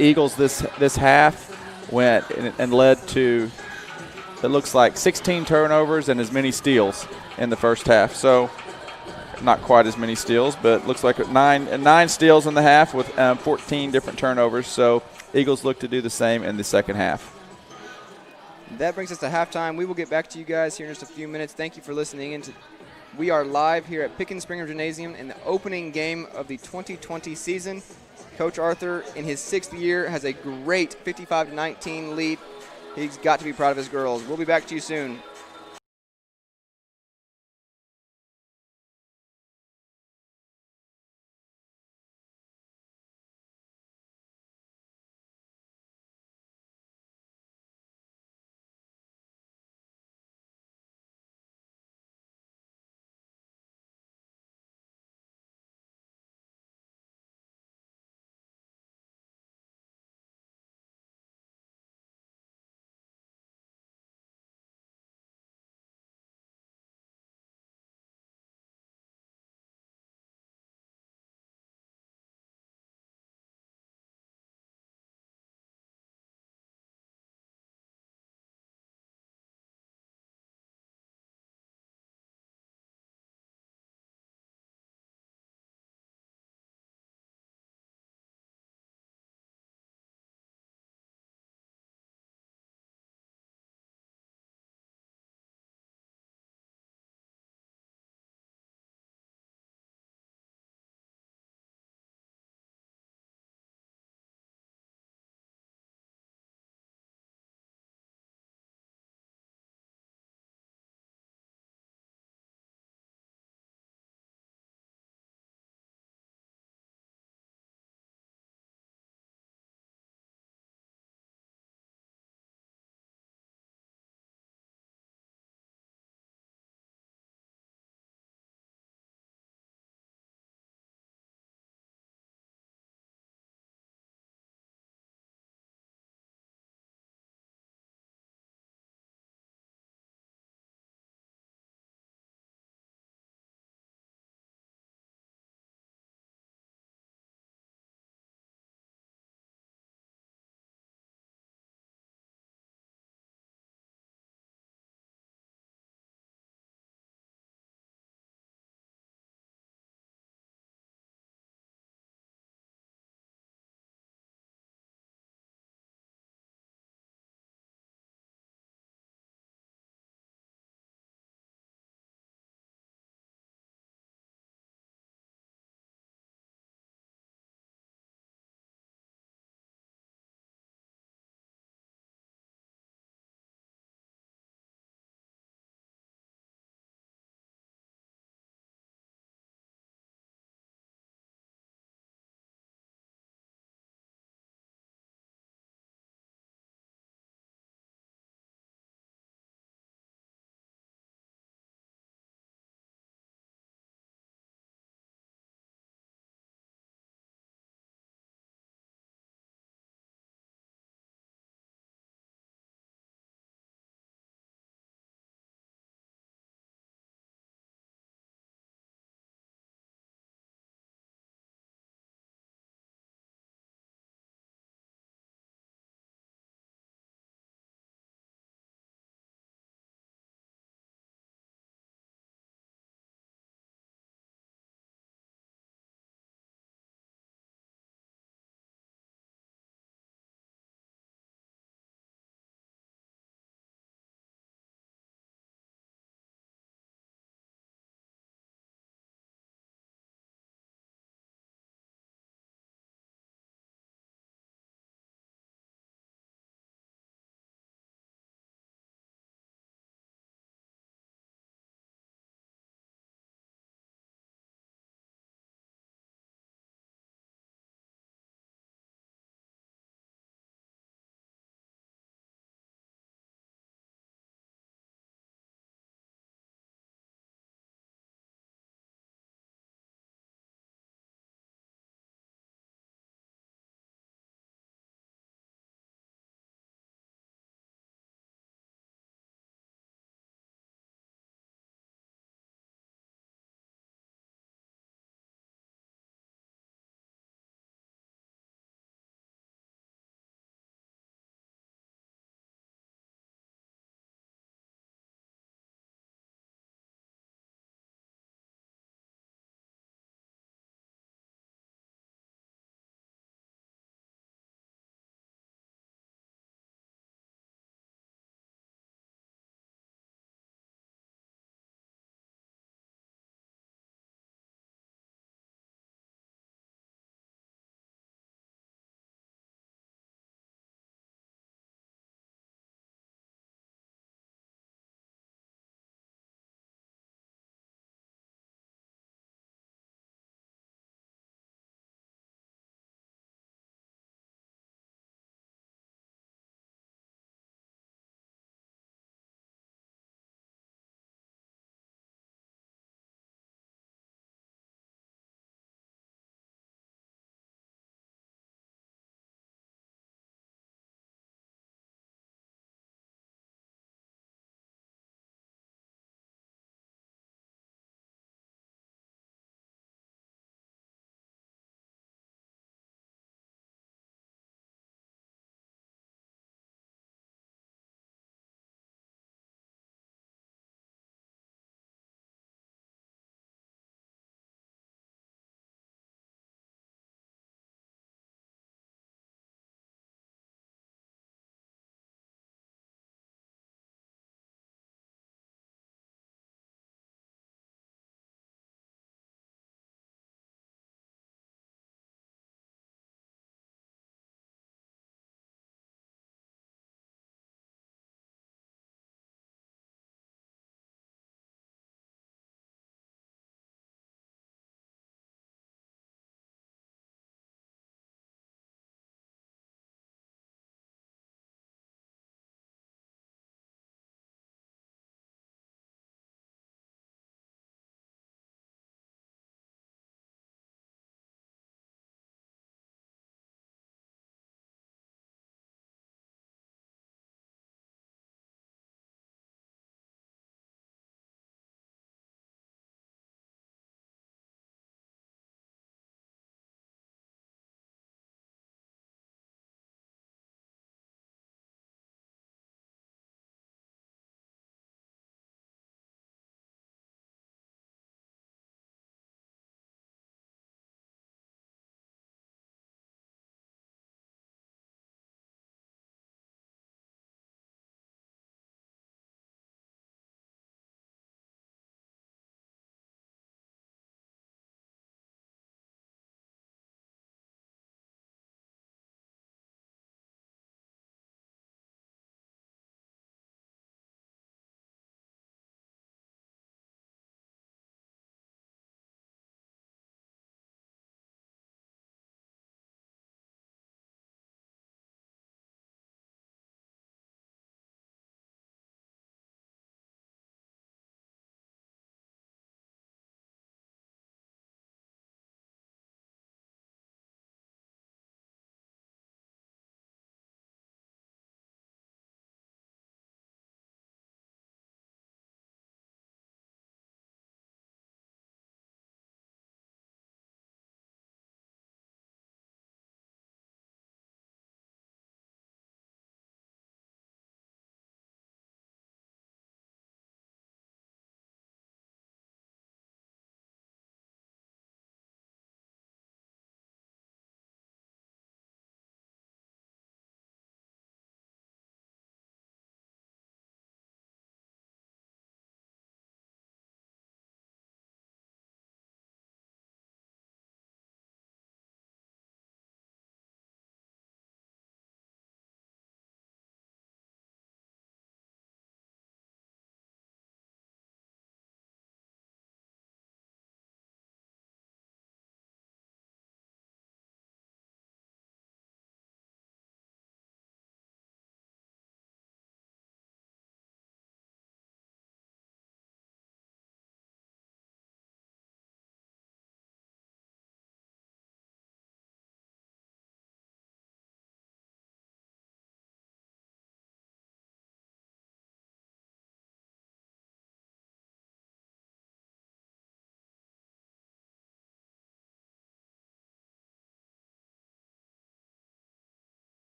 Eagles this half went and led to, it looks like, 16 turnovers and as many steals in the first half. So not quite as many steals, but looks like nine steals in the half with 14 different turnovers. So Eagles look to do the same in the second half. That brings us to halftime. We will get back to you guys here in just a few minutes. Thank you for listening in. We are live here at Pickens Springer Gymnasium in the opening game of the 2020 season. Coach Arthur, in his 6th year, has a great 55-19 lead. He's got to be proud of his girls. We'll be back to you soon.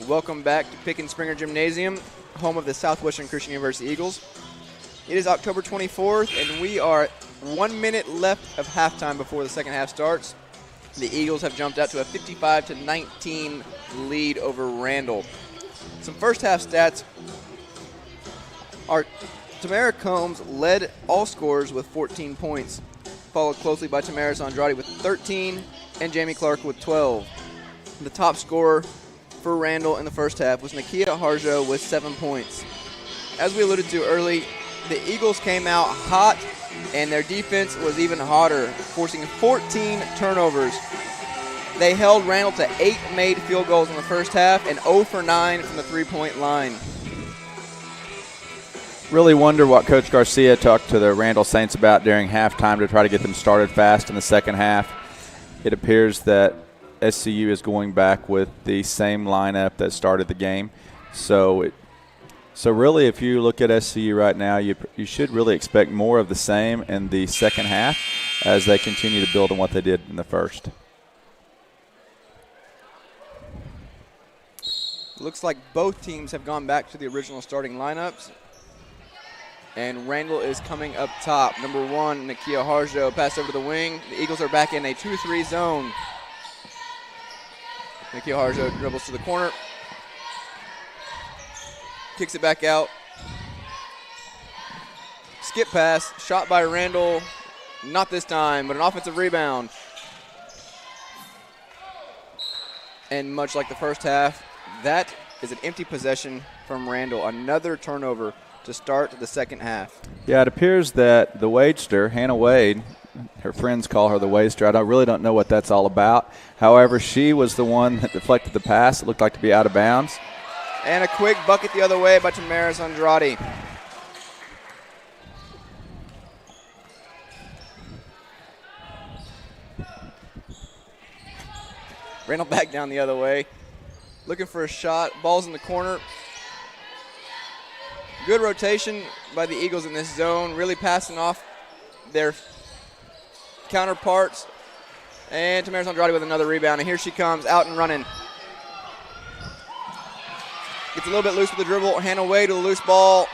Welcome back to Pickens Springer Gymnasium, home of the Southwestern Christian University Eagles. It is October 24th, and we are 1 minute left of halftime before the second half starts. The Eagles have jumped out to a 55-19 lead over Randall. Some first half stats are Tamara Combs led all scorers with 14 points, followed closely by Tamaris Andrade with 13 and Jamie Clark with 12. The top scorer for Randall in the first half was Nakia Harjo with 7 points. As we alluded to early, the Eagles came out hot, and their defense was even hotter, forcing 14 turnovers. They held Randall to 8 made field goals in the first half and 0 for 9 from the three-point line. Really wonder what Coach Garcia talked to the Randall Saints about during halftime to try to get them started fast in the second half. It appears that SCU is going back with the same lineup that started the game. So really, if you look at SCU right now, you should really expect more of the same in the second half as they continue to build on what they did in the first. Looks like both teams have gone back to the original starting lineups. And Randall is coming up top. Number 1, Nakia Harjo, pass over the wing. The Eagles are back in a 2-3 zone. Nakia Harjo dribbles to the corner. Kicks it back out. Skip pass, shot by Randall. Not this time, but an offensive rebound. And much like the first half, that is an empty possession from Randall. Another turnover to start the second half. Yeah, it appears that the Wadester, Hannah Wade, her friends call her the Waster. I really don't know what that's all about. However, she was the one that deflected the pass. It looked like to be out of bounds. And a quick bucket the other way by Tamaris Andrade. Randall back down the other way. Looking for a shot. Ball's in the corner. Good rotation by the Eagles in this zone. Really passing off their counterparts. And Tamaris Andrade with another rebound. And here she comes out and running. Gets a little bit loose with the dribble. Hannah Wade with a loose ball.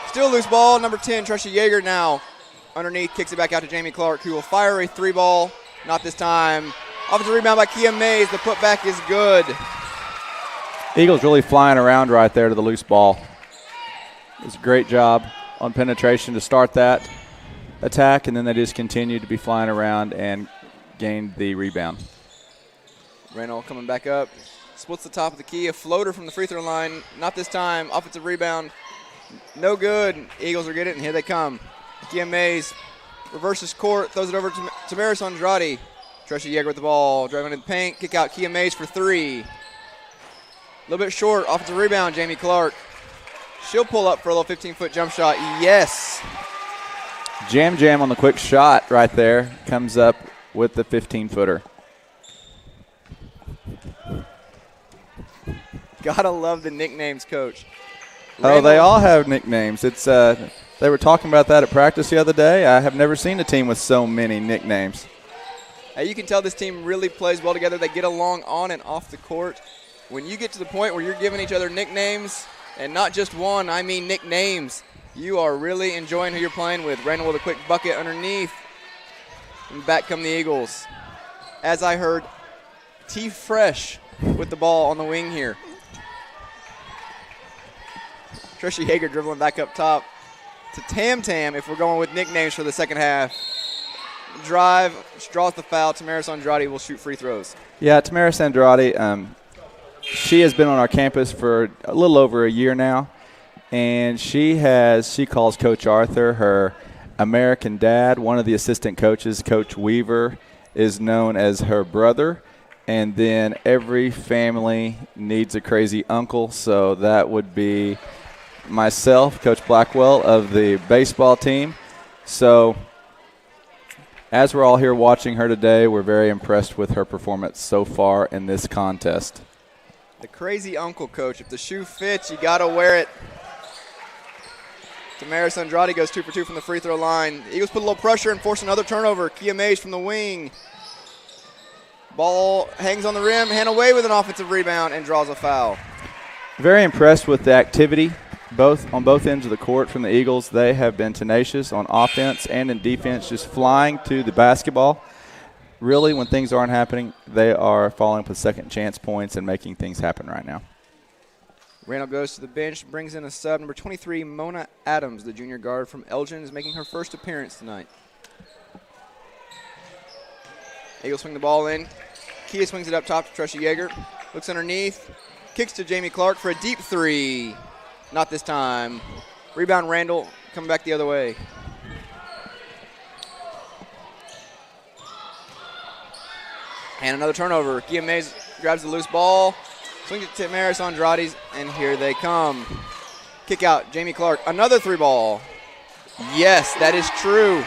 Still loose ball. Number 10, Tresha Yeager now underneath. Kicks it back out to Jamie Clark, who will fire a 3-ball. Not this time. Offensive rebound by Kia Mays. The putback is good. Eagles really flying around right there to the loose ball. It was a great job on penetration to start that attack, and then they just continued to be flying around and gained the rebound. Randall coming back up. Splits the top of the key. A floater from the free throw line. Not this time. Offensive rebound. No good. Eagles will get it, and here they come. Kia Mays reverses court. Throws it over to Tamaris Andrade. Tresha Yeager with the ball. Driving in the paint. Kick out Kia Mays for 3. A little bit short. Offensive rebound, Jamie Clark. She'll pull up for a little 15-foot jump shot. Yes. Jam on the quick shot right there. Comes up with the 15-footer. Gotta love the nicknames, Coach. Oh, they all have nicknames. It's they were talking about that at practice the other day. I have never seen a team with so many nicknames. You can tell this team really plays well together. They get along on and off the court. When you get to the point where you're giving each other nicknames, and not just one, I mean nicknames, you are really enjoying who you're playing with. Randall with a quick bucket underneath. And back come the Eagles. As I heard, T. Fresh with the ball on the wing here. Tresha Yeager dribbling back up top to Tam Tam if we're going with nicknames for the second half. Drive, draws the foul. Tamaris Andrade will shoot free throws. Yeah, Tamaris Andrade, she has been on our campus for a little over a year now, and she calls Coach Arthur her American dad. One of the assistant coaches, Coach Weaver, is known as her brother, and then every family needs a crazy uncle, so that would be myself, Coach Blackwell of the baseball team. So as we're all here watching her today, we're very impressed with her performance so far in this contest. The crazy uncle, Coach. If the shoe fits, you got to wear it. Tamaris Andrade goes 2 for 2 from the free throw line. The Eagles put a little pressure and force another turnover. Kia Mays from the wing. Ball hangs on the rim. Hannah Wade with an offensive rebound and draws a foul. Very impressed with the activity on both ends of the court from the Eagles. They have been tenacious on offense and in defense, just flying to the basketball. Really, when things aren't happening, they are falling for second chance points and making things happen right now. Randall goes to the bench, brings in a sub. Number 23, Mona Adams, the junior guard from Elgin, is making her first appearance tonight. Eagles swing the ball in. Kia swings it up top to Tresha Yeager. Looks underneath. Kicks to Jamie Clark for a deep three. Not this time. Rebound Randall, coming back the other way. And another turnover. Kia Mays grabs the loose ball. Swings it to Maris Andrade, and here they come. Kick out, Jamie Clark. Another three ball. Yes, that is true.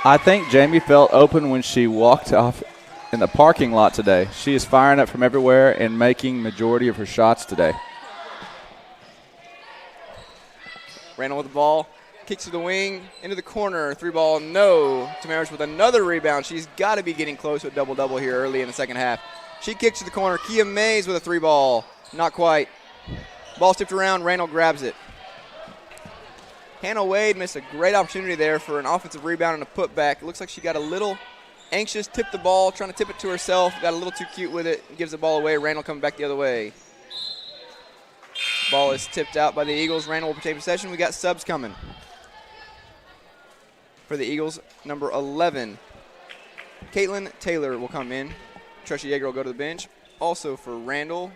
I think Jamie felt open when she walked off in the parking lot today. She is firing up from everywhere and making majority of her shots today. Randall with the ball. Kicks to the wing, into the corner. Three ball, no. Tamaris with another rebound. She's got to be getting close to a double-double here early in the second half. She kicks to the corner. Kia Mays with a three ball. Not quite. Ball tipped around. Randall grabs it. Hannah Wade missed a great opportunity there for an offensive rebound and a putback. It looks like she got a little anxious, tipped the ball, trying to tip it to herself. Got a little too cute with it. Gives the ball away. Randall coming back the other way. Ball is tipped out by the Eagles. Randall will take possession. We got subs coming. For the Eagles, number 11, Caitlin Taylor will come in. Tresha Yeager will go to the bench. Also for Randall,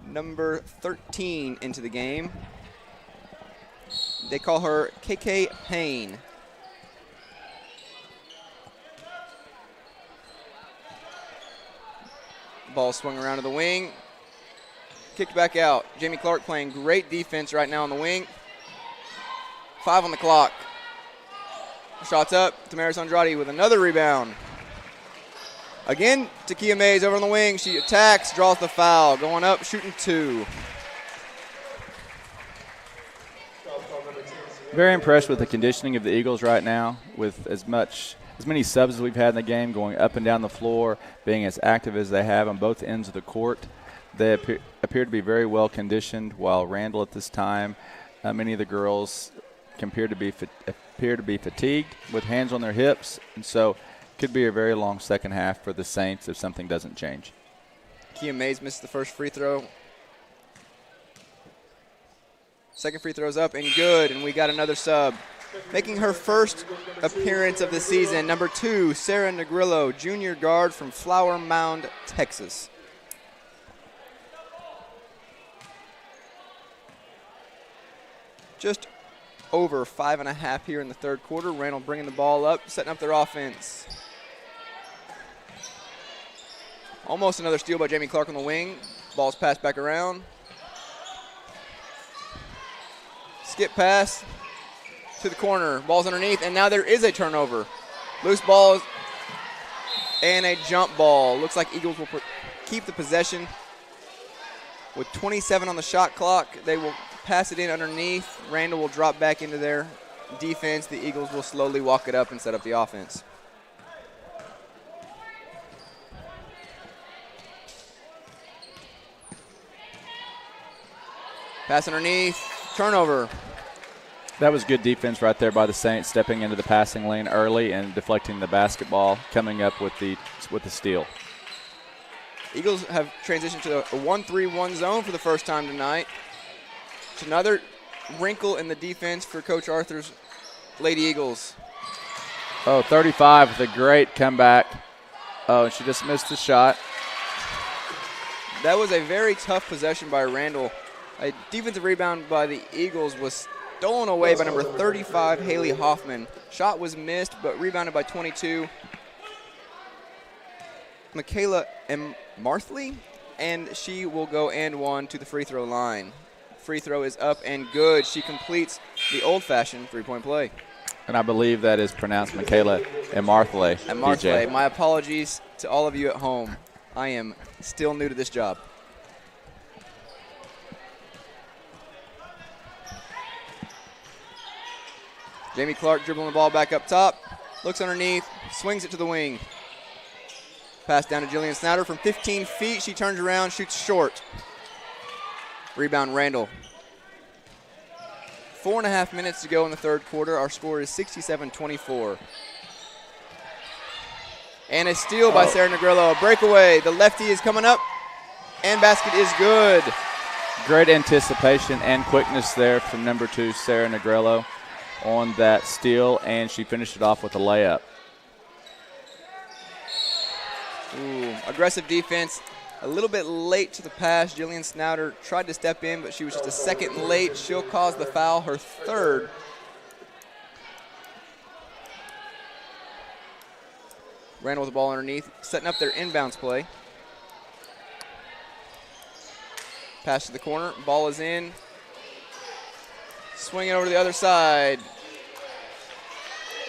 number 13 into the game. They call her KK Payne. Ball swung around to the wing. Kicked back out. Jamie Clark playing great defense right now on the wing. 5 on the clock. Shots up. Tamaris Andrade with another rebound. Again to Kia Mays over on the wing. She attacks, draws the foul. Going up, shooting 2. Very impressed with the conditioning of the Eagles right now, with as many subs as we've had in the game, going up and down the floor, being as active as they have on both ends of the court. They appear to be very well conditioned, while Randall at this time, many of the girls appear to be fatigued with hands on their hips, and so could be a very long second half for the Saints if something doesn't change. Kia Mays missed the first free throw. Second free throw's up and good, and we got another sub. Making her first appearance of the season, number 2, Sarah Negrillo, junior guard from Flower Mound, Texas. Just over 5.5 here in the third quarter. Randall bringing the ball up, setting up their offense. Almost another steal by Jamie Clark on the wing. Ball's passed back around. Skip pass to the corner. Ball's underneath, and now there is a turnover. Loose ball and a jump ball. Looks like Eagles will keep the possession. With 27 on the shot clock, they will pass it in underneath. Randall will drop back into their defense. The Eagles will slowly walk it up and set up the offense. Pass underneath. Turnover. That was good defense right there by the Saints, stepping into the passing lane early and deflecting the basketball, coming up with the steal. Eagles have transitioned to a 1-3-1 zone for the first time tonight. It's another wrinkle in the defense for Coach Arthur's Lady Eagles. 35 with a great comeback. Oh, she just missed the shot. That was a very tough possession by Randall. A defensive rebound by the Eagles was stolen away by number 35, Haley Hoffman. Shot was missed, but rebounded by 22. Michaela M. Marthley, and she will go and 1 to the free throw line. Free throw is up and good. She completes the old-fashioned three-point play. And I believe that is pronounced Michaela Emarthle. Emarthle. My apologies to all of you at home. I am still new to this job. Jamie Clark dribbling the ball back up top. looks underneath, swings it to the wing. Pass down to Jillian Snowder from 15 feet. She turns around, shoots short. Rebound, Randall. 4.5 minutes to go in the third quarter. Our score is 67-24. And a steal by Sarah Negrillo. A breakaway. The lefty is coming up, and basket is good. Great anticipation and quickness there from number 2, Sarah Negrillo, on that steal, and she finished it off with a layup. Ooh, aggressive defense. A little bit late to the pass. Jillian Snowder tried to step in, but she was just a second late. She'll cause the foul, her third. Randall with the ball underneath, setting up their inbounds play. Pass to the corner, ball is in. Swing it over to the other side.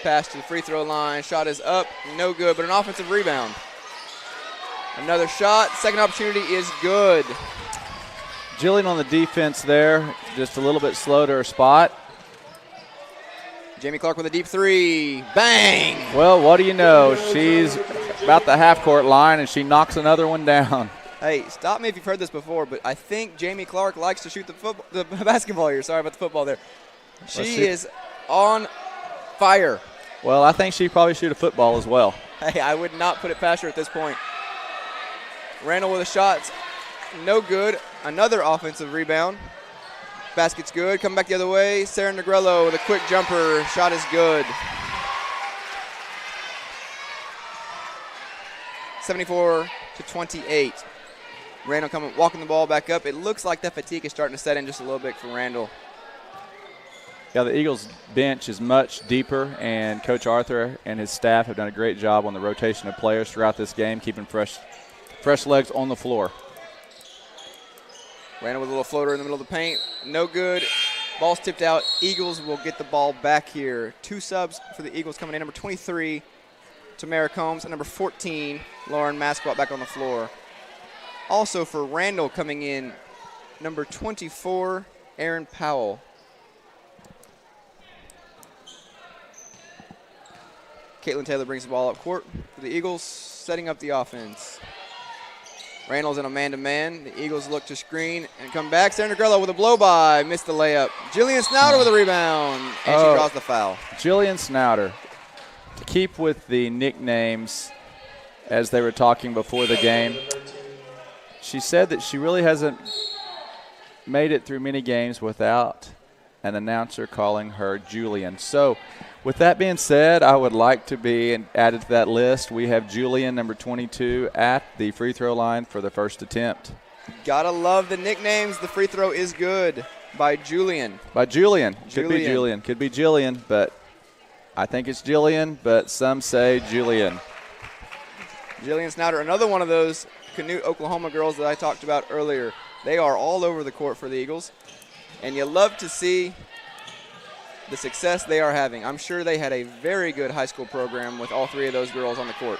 Pass to the free throw line, shot is up, no good, but an offensive rebound. Another shot, second opportunity is good. Jillian on the defense there, just a little bit slow to her spot. Jamie Clark with a deep three, bang! Well, what do you know? She's about the half-court line, and she knocks another one down. Hey, stop me if you've heard this before, but I think Jamie Clark likes to shoot the basketball here. Sorry about the football there. She is on fire. Well, I think she probably shoot a football as well. Hey, I would not put it past her at this point. Randall with a shot, no good. Another offensive rebound. Basket's good. Coming back the other way. Sarah Negrillo with a quick jumper. Shot is good. 74-28. Randall walking the ball back up. It looks like that fatigue is starting to set in just a little bit for Randall. Yeah, the Eagles bench is much deeper, and Coach Arthur and his staff have done a great job on the rotation of players throughout this game, keeping fresh legs on the floor. Randall with a little floater in the middle of the paint. No good. Ball's tipped out. Eagles will get the ball back here. 2 subs for the Eagles coming in. Number 23, Tamara Combs, and number 14, Lauren Masquat back on the floor. Also for Randall coming in, number 24, Aaron Powell. Caitlin Taylor brings the ball up court for the Eagles, setting up the offense. Randall's in a man-to-man. The Eagles look to screen and come back. Sarah Negrillo with a blow-by. Missed the layup. Jillian Snowder with a rebound, and she draws the foul. Jillian Snowder. To keep with the nicknames as they were talking before the game, she said that she really hasn't made it through many games without an announcer calling her Julian. So with that being said, I would like to be added to that list. We have Julian, number 22, at the free throw line for the first attempt. Gotta love the nicknames. The free throw is good by Julian. By Julian. Could be Julian. Could be Jillian, but I think it's Jillian, but some say Julian. Jillian Snowder, another one of those Canute, Oklahoma girls that I talked about earlier. They are all over the court for the Eagles, and you love to see the success they are having. I'm sure they had a very good high school program with all 3 of those girls on the court.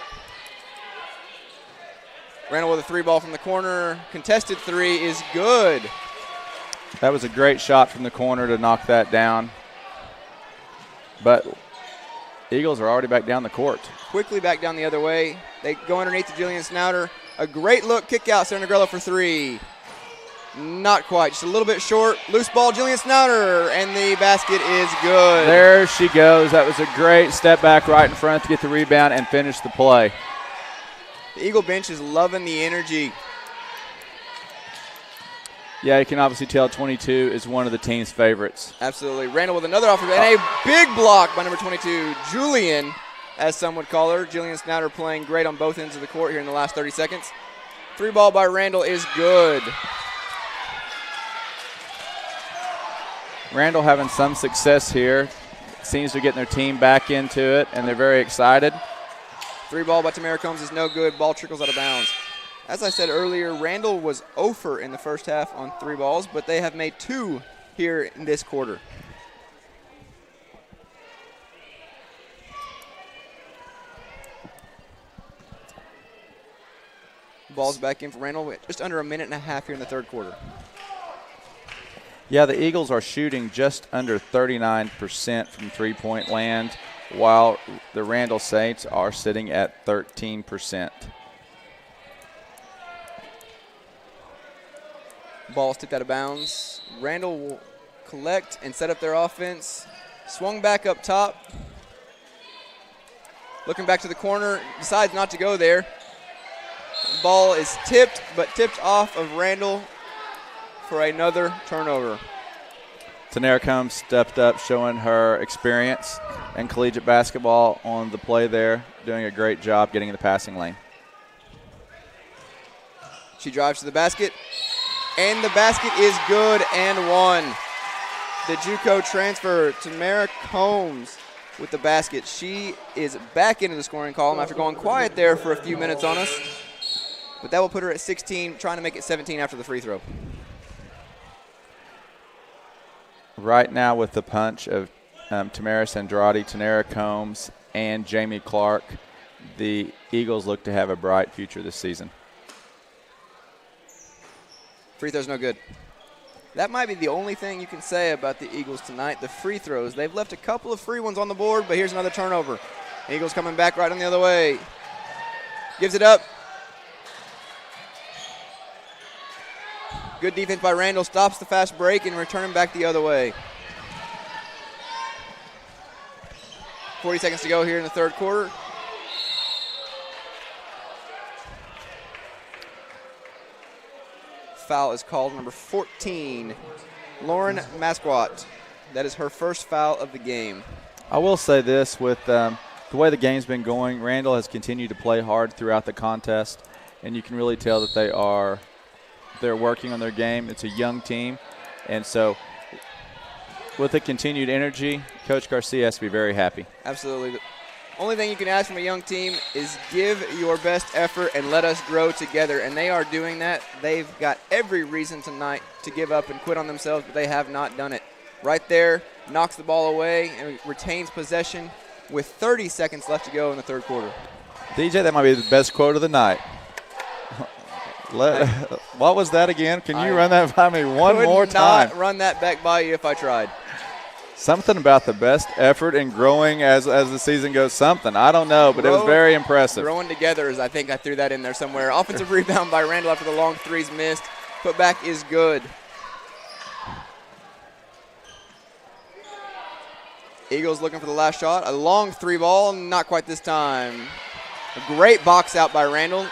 Randall with a 3-ball from the corner. Contested 3 is good. That was a great shot from the corner to knock that down. But Eagles are already back down the court. Quickly back down the other way. They go underneath to Jillian Snowder. A great look, kick out, Sarah Negrillo for 3. Not quite, just a little bit short. Loose ball, Jillian Snowder, and the basket is good. There she goes. That was a great step back right in front to get the rebound and finish the play. The Eagle bench is loving the energy. Yeah, you can obviously tell 22 is one of the team's favorites. Absolutely. Randall with another offer, and a big block by number 22, Julian, as some would call her. Jillian Snowder playing great on both ends of the court here in the last 30 seconds. 3-ball by Randall is good. Randall having some success here. Seems to be getting their team back into it, and they're very excited. 3-ball by Tamara Combs is no good. Ball trickles out of bounds. As I said earlier, Randall was 0 in the first half on 3 balls, but they have made 2 here in this quarter. Ball's back in for Randall. Just under a minute and a half here in the third quarter. Yeah, the Eagles are shooting just under 39% from three-point land, while the Randall Saints are sitting at 13%. Ball tipped out of bounds. Randall will collect and set up their offense. Swung back up top. Looking back to the corner, decides not to go there. Ball is tipped, but tipped off of Randall for another turnover. Tanera Combs stepped up, showing her experience in collegiate basketball on the play there, doing a great job getting in the passing lane. She drives to the basket, and the basket is good and one. The JUCO transfer, Tamara Combs, with the basket. She is back into the scoring column after going quiet there for a few minutes on us. But that will put her at 16, trying to make it 17 after the free throw. Right now with the punch of Tamaris Andrade, Tanera Combs, and Jamie Clark, the Eagles look to have a bright future this season. Free throw's no good. That might be the only thing you can say about the Eagles tonight, the free throws. They've left a couple of free ones on the board, but here's another turnover. Eagles coming back right on the other way. Gives it up. Good defense by Randall. Stops the fast break and returning back the other way. 40 seconds to go here in the third quarter. Foul is called, number 14, Lauren Masquat. That is her first foul of the game. I will say this, with the way the game's been going, Randall has continued to play hard throughout the contest, and you can really tell that they're working on their game. It's a young team, and so with the continued energy, Coach Garcia has to be very happy. Absolutely. The only thing you can ask from a young team is give your best effort and let us grow together, and they are doing that. They've got every reason tonight to give up and quit on themselves, but they have not done it. Right there, knocks the ball away and retains possession with 30 seconds left to go in the third quarter. DJ, that might be the best quote of the night. What was that again? Can you run that by me one more time? Could not run that back by you if I tried. Something about the best effort and growing as the season goes. Something. I don't know, but it was very impressive. Growing together is, I think I threw that in there somewhere. Offensive rebound by Randall after the long threes missed. Putback is good. Eagles looking for the last shot. A long three ball, not quite this time. A great box out by Randall.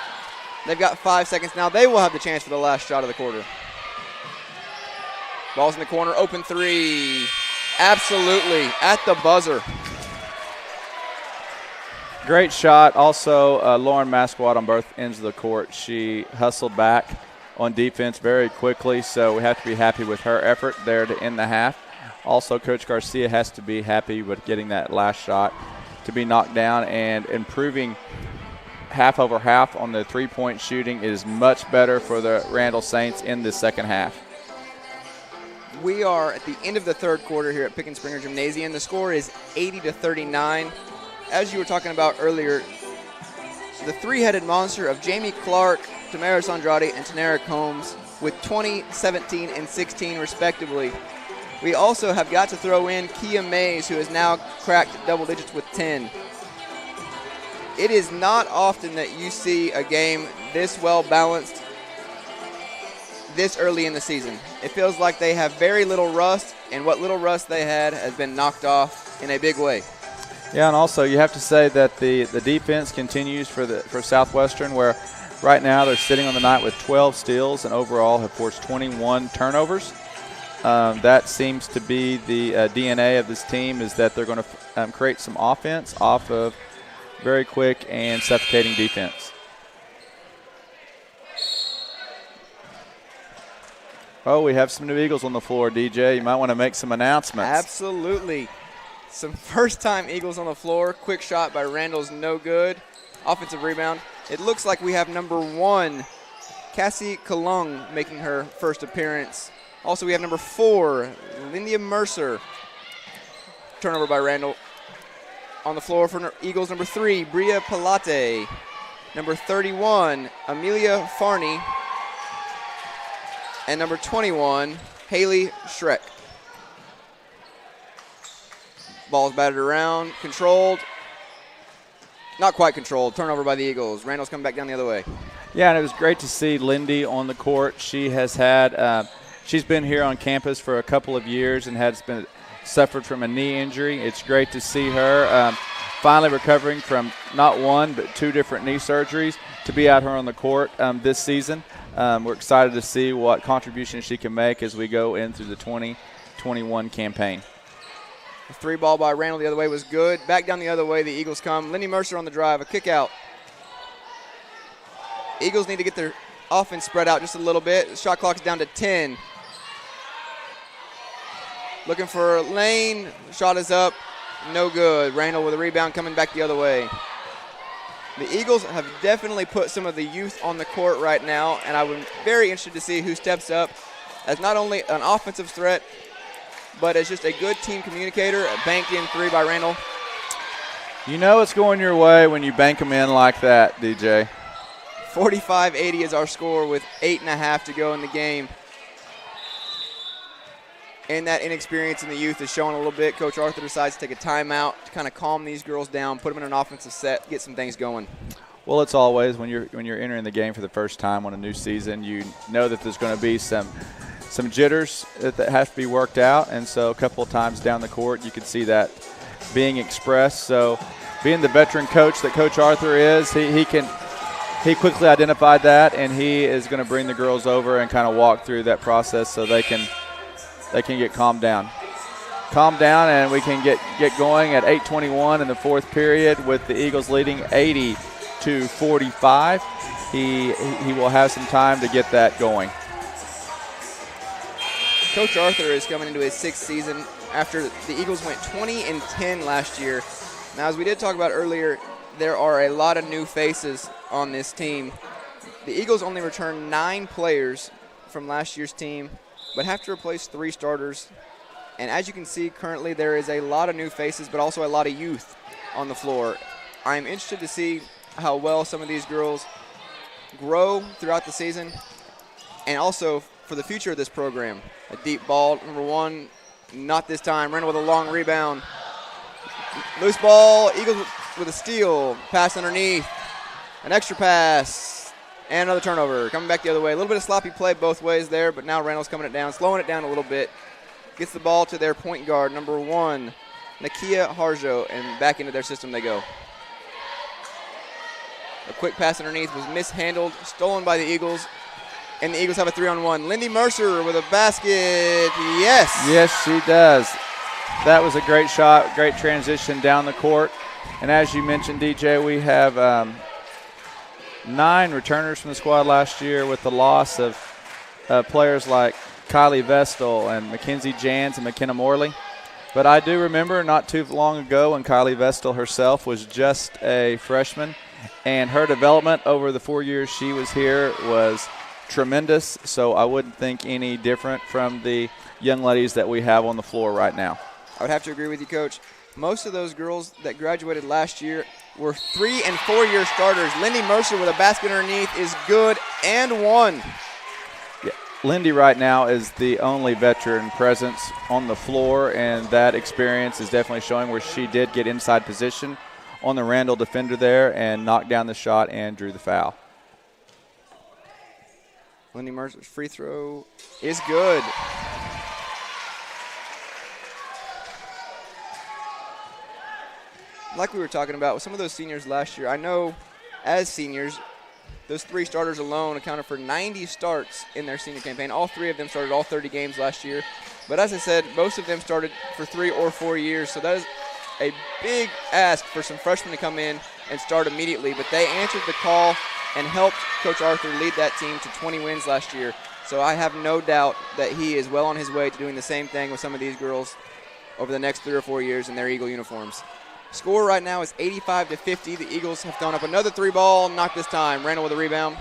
They've got 5 seconds now. They will have the chance for the last shot of the quarter. Ball's in the corner, open three. Absolutely, at the buzzer. Great shot. Also, Lauren Masquat on both ends of the court. She hustled back on defense very quickly, so we have to be happy with her effort there to end the half. Also, Coach Garcia has to be happy with getting that last shot to be knocked down, and improving half over half on the three-point shooting is much better for the Randall Saints in the second half. We are at the end of the third quarter here at Pickens Springer Gymnasium. The score is 80-39. As you were talking about earlier, the three-headed monster of Jamie Clark, Tamaris Andrade, and Tanera Combs with 20, 17, and 16 respectively. We also have got to throw in Kia Mays, who has now cracked double digits with 10. It is not often that you see a game this well balanced this early in the season. It feels like they have very little rust, and what little rust they had has been knocked off in a big way. Yeah, and also you have to say that the defense continues for Southwestern, where right now they're sitting on the night with 12 steals and overall have forced 21 turnovers. That seems to be the DNA of this team, is that they're going to create some offense off of very quick and suffocating defense. Oh, we have some new Eagles on the floor, DJ. You might want to make some announcements. Absolutely. Some first-time Eagles on the floor. Quick shot by Randall's no good. Offensive rebound. It looks like we have number 1, Cassie Kalung, making her first appearance. Also, we have number 4, Lindia Mercer. Turnover by Randall. On the floor for Eagles, number 3, Bria Pilate. Number 31, Amelia Farney. And number 21, Haley Schreck. Ball's batted around, controlled. not quite controlled. Turnover by the Eagles. Randall's coming back down the other way. Yeah, and it was great to see Lindy on the court. She has had she's been here on campus for a couple of years and suffered from a knee injury. It's great to see her finally recovering from not one but 2 different knee surgeries to be out here on the court this season. We're excited to see what contribution she can make as we go into the 2021 campaign. The 3 ball by Randall the other way was good. Back down the other way, the Eagles come. Lindy Mercer on the drive, a kick out. Eagles need to get their offense spread out just a little bit. The shot clock's down to 10. Looking for a lane. Shot is up. No good. Randall with a rebound coming back the other way. The Eagles have definitely put some of the youth on the court right now, and I'm very interested to see who steps up as not only an offensive threat, but as just a good team communicator. A banked in 3 by Randall. You know it's going your way when you bank them in like that, DJ. 45-80 is our score with 8.5 to go in the game. And that inexperience in the youth is showing a little bit. Coach Arthur decides to take a timeout to kind of calm these girls down, put them in an offensive set, get some things going. Well, it's always when you're entering the game for the first time on a new season, you know that there's going to be some jitters that have to be worked out, and so a couple of times down the court you can see that being expressed. So being the veteran coach that Coach Arthur is, he quickly identified that, and he is going to bring the girls over and kind of walk through that process so they can get calmed down. And we can get going at 8:21 in the 4th period with the Eagles leading 80-45. He will have some time to get that going. Coach Arthur is coming into his 6th season after the Eagles went 20-10 last year. Now, as we did talk about earlier, there are a lot of new faces on this team. The Eagles only returned 9 players from last year's team, but have to replace 3 starters. And as you can see, currently there is a lot of new faces, but also a lot of youth on the floor. I'm interested to see how well some of these girls grow throughout the season, and also for the future of this program. A deep ball, number 1, not this time. Randall with a long rebound. Loose ball, Eagles with a steal. Pass underneath. An extra pass. And another turnover. Coming back the other way. A little bit of sloppy play both ways there, but now Randall's coming it down, slowing it down a little bit. Gets the ball to their point guard, number 1, Nakia Harjo, and back into their system they go. A quick pass underneath was mishandled, stolen by the Eagles, and the Eagles have a 3-on-1. Lindy Mercer with a basket. Yes. Yes, she does. That was a great shot, great transition down the court. And as you mentioned, DJ, we have 9 returners from the squad last year with the loss of players like Kylie Vestal and Mackenzie Jans and McKenna Morley. But I do remember not too long ago when Kylie Vestal herself was just a freshman, and her development over the 4 years she was here was tremendous. So I wouldn't think any different from the young ladies that we have on the floor right now. I would have to agree with you, Coach. Most of those girls that graduated last year were 3- and 4-year starters. Lindy Mercer with a basket underneath is good and 1. Yeah. Lindy right now is the only veteran presence on the floor, and that experience is definitely showing where she did get inside position on the Randall defender there and knocked down the shot and drew the foul. Lindy Mercer's free throw is good. Like we were talking about with some of those seniors last year, I know as seniors, those 3 starters alone accounted for 90 starts in their senior campaign. All 3 of them started all 30 games last year. But as I said, most of them started for 3 or 4 years. So that is a big ask for some freshmen to come in and start immediately. But they answered the call and helped Coach Arthur lead that team to 20 wins last year. So I have no doubt that he is well on his way to doing the same thing with some of these girls over the next 3 or 4 years in their Eagle uniforms. Score right now is 85-50. The Eagles have thrown up another 3 ball, not this time. Randall with a rebound.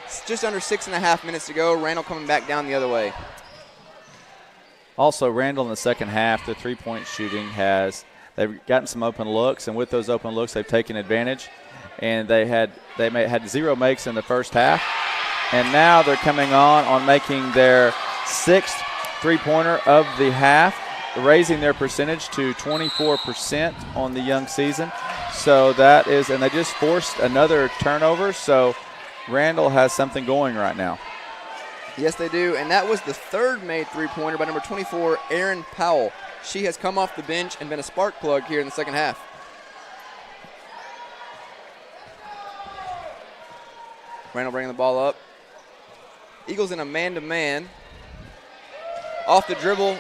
It's just under 6.5 minutes to go. Randall coming back down the other way. Also, Randall in the second half, the three-point shooting they've gotten some open looks, and with those open looks, they've taken advantage. And they had 0 makes in the first half, and now they're coming on making their 6th three-pointer of the half, raising their percentage to 24% on the young season. So that is, and they just forced another turnover. So Randall has something going right now. Yes, they do. And that was the third made three-pointer by number 24, Erin Powell. She has come off the bench and been a spark plug here in the second half. Randall bringing the ball up. Eagles in a man-to-man. Off the dribble,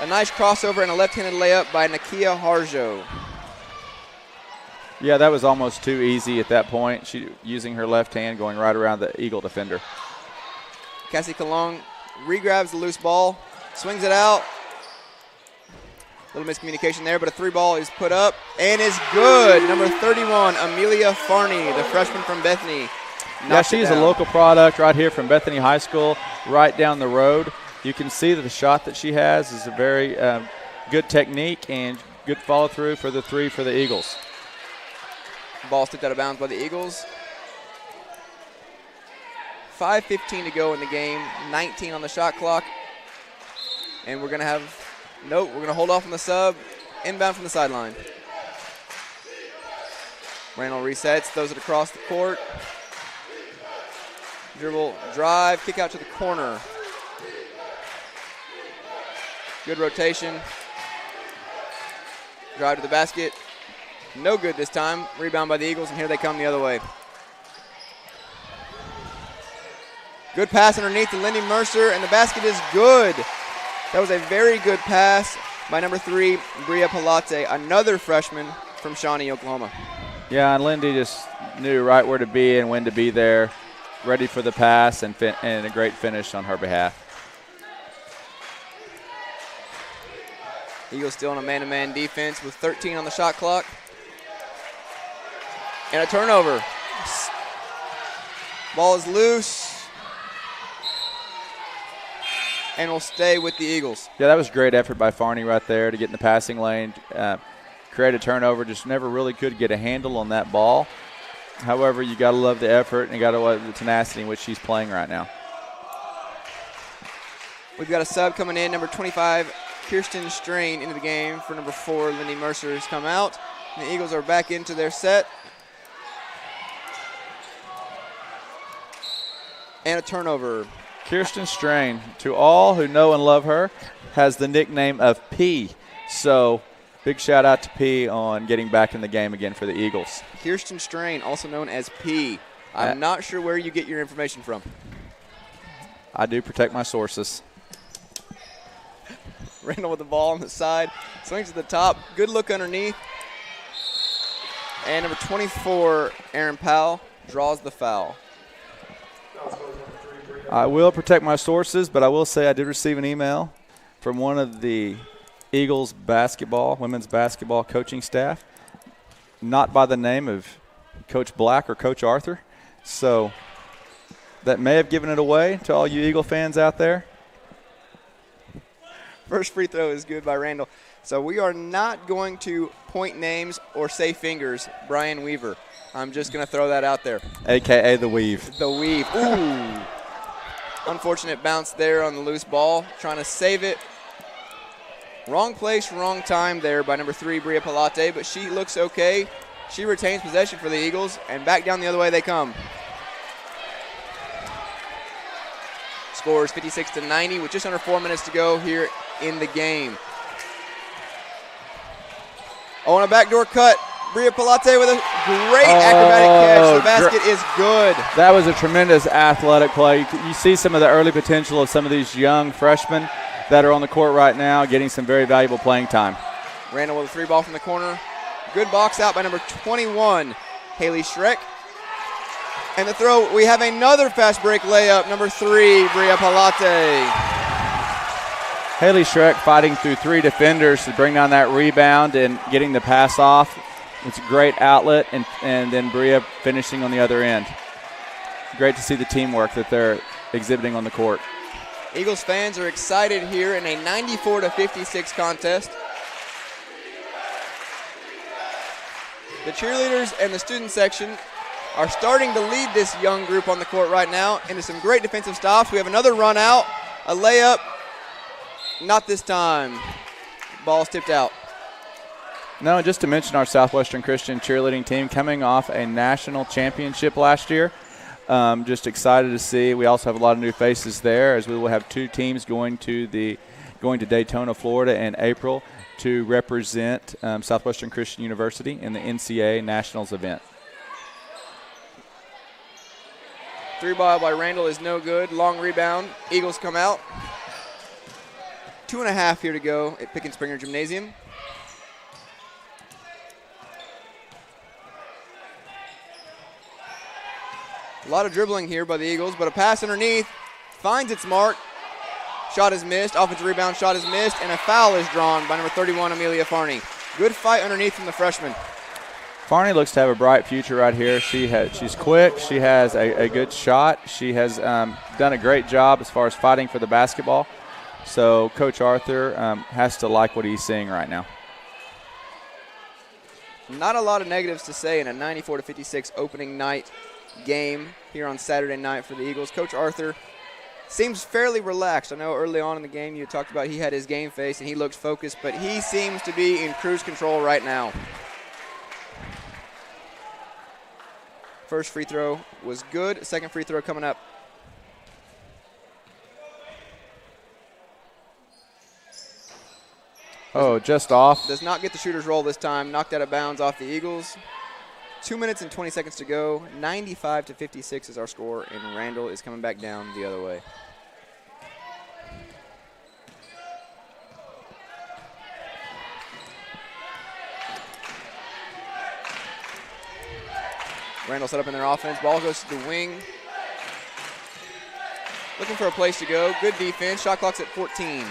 a nice crossover and a left-handed layup by Nakia Harjo. Yeah, that was almost too easy at that point. She using her left hand, going right around the Eagle defender. Cassie Kalong regrabs the loose ball, swings it out. Little miscommunication there, but a three ball is put up and is good. Number 31, Amelia Farney, the freshman from Bethany. Yeah, she's a local product right here from Bethany High School, right down the road. You can see that the shot that she has is a very good technique and good follow-through for the three for the Eagles. Ball stepped out of bounds by the Eagles. 5:15 to go in the game, 19 on the shot clock. And we're going to we're going to hold off on the sub, inbound from the sideline. Randall resets, throws it across the court. Dribble, drive, kick out to the corner. Good rotation. Drive to the basket. No good this time. Rebound by the Eagles, and here they come the other way. Good pass underneath to Lindy Mercer, and the basket is good. That was a very good pass by number 3, Bria Pilate, another freshman from Shawnee, Oklahoma. Yeah, and Lindy just knew right where to be and when to be there, ready for the pass and a great finish on her behalf. Eagles still on a man-to-man defense with 13 on the shot clock. And a turnover. Ball is loose. And will stay with the Eagles. Yeah, that was great effort by Farney right there to get in the passing lane, create a turnover. Just never really could get a handle on that ball. However, you got to love the effort and you got to love the tenacity in which she's playing right now. We've got a sub coming in, number 25, Kirsten Strain into the game for number 4, Lindy Mercer has come out. And the Eagles are back into their set. And a turnover. Kirsten Strain, to all who know and love her, has the nickname of P. So big shout out to P on getting back in the game again for the Eagles. Kirsten Strain, also known as P. I'm not sure where you get your information from. I do protect my sources. Randall with the ball on the side, swings to the top. Good look underneath. And number 24, Erin Powell, draws the foul. I will protect my sources, but I will say I did receive an email from one of the Eagles women's basketball coaching staff, not by the name of Coach Black or Coach Arthur. So that may have given it away to all you Eagle fans out there. First free throw is good by Randall. So we are not going to point names or say fingers, Brian Weaver. I'm just going to throw that out there. AKA the Weave. The Weave. Ooh. Unfortunate bounce there on the loose ball. Trying to save it. Wrong place, wrong time there by number 3, Bria Pilate, but she looks okay. She retains possession for the Eagles, and back down the other way they come. Scores 56-90 with just under 4 minutes to go here in the game. Oh, and a backdoor cut. Bria Pilate with a great acrobatic catch. The basket is good. That was a tremendous athletic play. You see some of the early potential of some of these young freshmen that are on the court right now, getting some very valuable playing time. Randall with a 3 ball from the corner. Good box out by number 21, Haley Schreck. And the throw, we have another fast break layup, number 3, Bria Pilate. Haley Schreck fighting through 3 defenders to bring down that rebound and getting the pass off. It's a great outlet, and then Bria finishing on the other end. Great to see the teamwork that they're exhibiting on the court. Eagles fans are excited here in a 94-56 contest. The cheerleaders and the student section are starting to lead this young group on the court right now into some great defensive stops. We have another run out, a layup. Not this time. Ball's tipped out. No, just to mention our Southwestern Christian cheerleading team coming off a national championship last year. Just excited to see. We also have a lot of new faces there, as we will have 2 teams going to Daytona, Florida in April to represent Southwestern Christian University in the NCAA Nationals event. 3-ball by Randall is no good. Long rebound. Eagles come out. 2.5 here to go at Pickens Springer Gymnasium. A lot of dribbling here by the Eagles, but a pass underneath finds its mark. Shot is missed. Offensive rebound shot is missed, and a foul is drawn by number 31, Amelia Farney. Good fight underneath from the freshman. Farney looks to have a bright future right here. She's quick. She has a good shot. She has done a great job as far as fighting for the basketball. So Coach Arthur has to like what he's seeing right now. Not a lot of negatives to say in a 94-56 opening night game here on Saturday night for the Eagles. Coach Arthur seems fairly relaxed. I know early on in the game you talked about he had his game face and he looks focused, but he seems to be in cruise control right now. First free throw was good. Second free throw coming up. Oh, just off. Does not get the shooter's roll this time. Knocked out of bounds off the Eagles. 2 minutes and 20 seconds to go. 95-56 is our score, and Randall is coming back down the other way. Randall set up in their offense. Ball goes to the wing. Looking for a place to go. Good defense. Shot clock's at 14.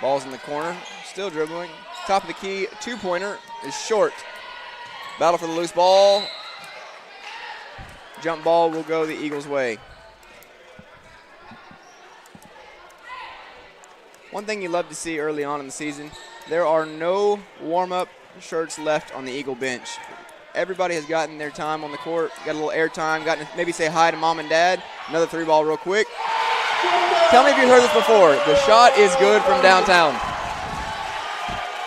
Ball's in the corner. Still dribbling. Top of the key. Two-pointer is short. Battle for the loose ball. Jump ball will go the Eagles' way. One thing you love to see early on in the season, there are no warm-up shirts left on the Eagle bench. Everybody has gotten their time on the court, got a little air time, gotten to maybe say hi to mom and dad. Another 3-ball real quick. Tell me if you've heard this before. The shot is good from downtown.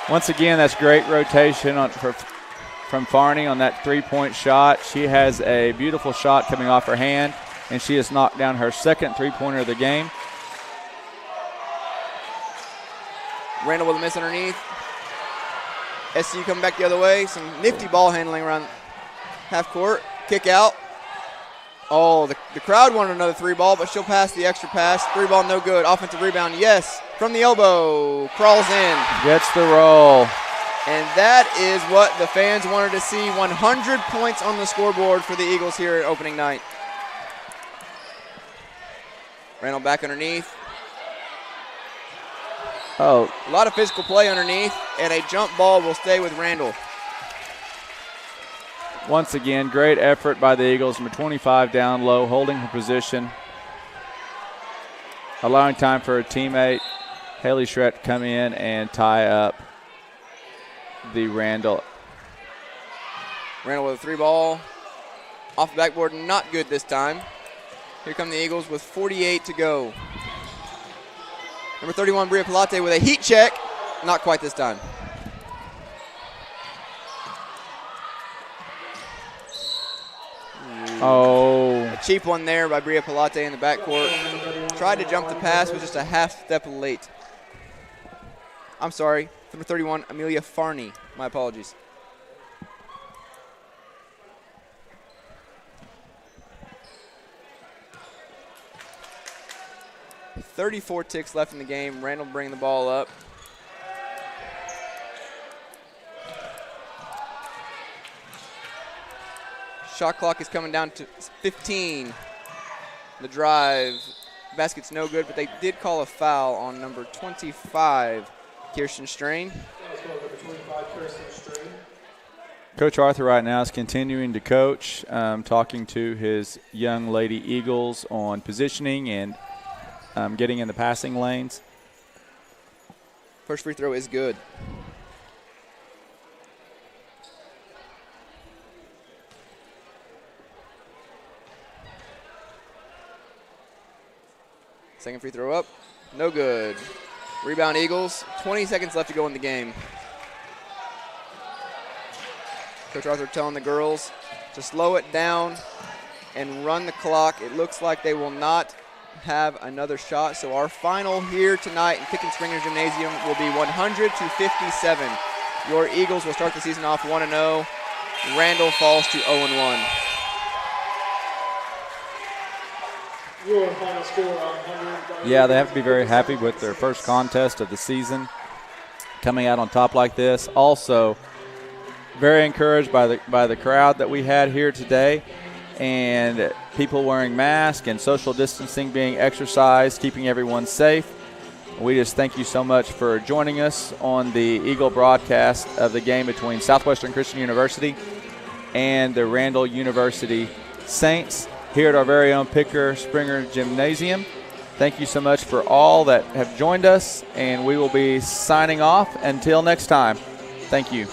Once again, that's great rotation from Farney on that 3-point shot. She has a beautiful shot coming off her hand, and she has knocked down her second 3-pointer of the game. Randall with a miss underneath. SCU coming back the other way. Some nifty ball handling around half court. Kick out. Oh, the crowd wanted another 3-ball, but she'll pass the extra pass. 3-ball no good. Offensive rebound, yes. From the elbow. Crawls in. Gets the roll. And that is what the fans wanted to see. 100 points on the scoreboard for the Eagles here at opening night. Randall back underneath. Oh, a lot of physical play underneath, and a jump ball will stay with Randall. Once again, great effort by the Eagles. Number 25 down low, holding her position, allowing time for her teammate, Haley Schreck, to come in and tie up the Randall. Randall with a 3-ball. Off the backboard, not good this time. Here come the Eagles with 48 to go. Number 31, Bria Pilate with a heat check. Not quite this time. Oh. A cheap one there by Bria Pilate in the backcourt. Tried to jump the pass, was just a half step late. I'm sorry. Number 31, Amelia Farney. My apologies. .34 ticks left in the game. Randall bringing the ball up. Shot clock is coming down to 15. The drive. Basket's no good, but they did call a foul on number 25, Kirsten Strain. Coach Arthur right now is continuing to coach, talking to his young lady Eagles on positioning and getting in the passing lanes. First free throw is good. Second free throw up, no good. Rebound Eagles. 20 seconds left to go in the game. Coach Arthur telling the girls to slow it down and run the clock. It looks like they will not have another shot. So our final here tonight in Pickens-Springer Gymnasium will be 100-57. Your Eagles will start the season off 1-0. Randall falls to 0-1. Your final score on 100. Yeah, they have to be very happy with their first contest of the season, coming out on top like this. Also, very encouraged by the crowd that we had here today, and people wearing masks and social distancing being exercised, keeping everyone safe. We just thank you so much for joining us on the Eagle broadcast of the game between Southwestern Christian University and the Randall University Saints here at our very own Picker-Springer Gymnasium. Thank you so much for all that have joined us, and we will be signing off until next time. Thank you.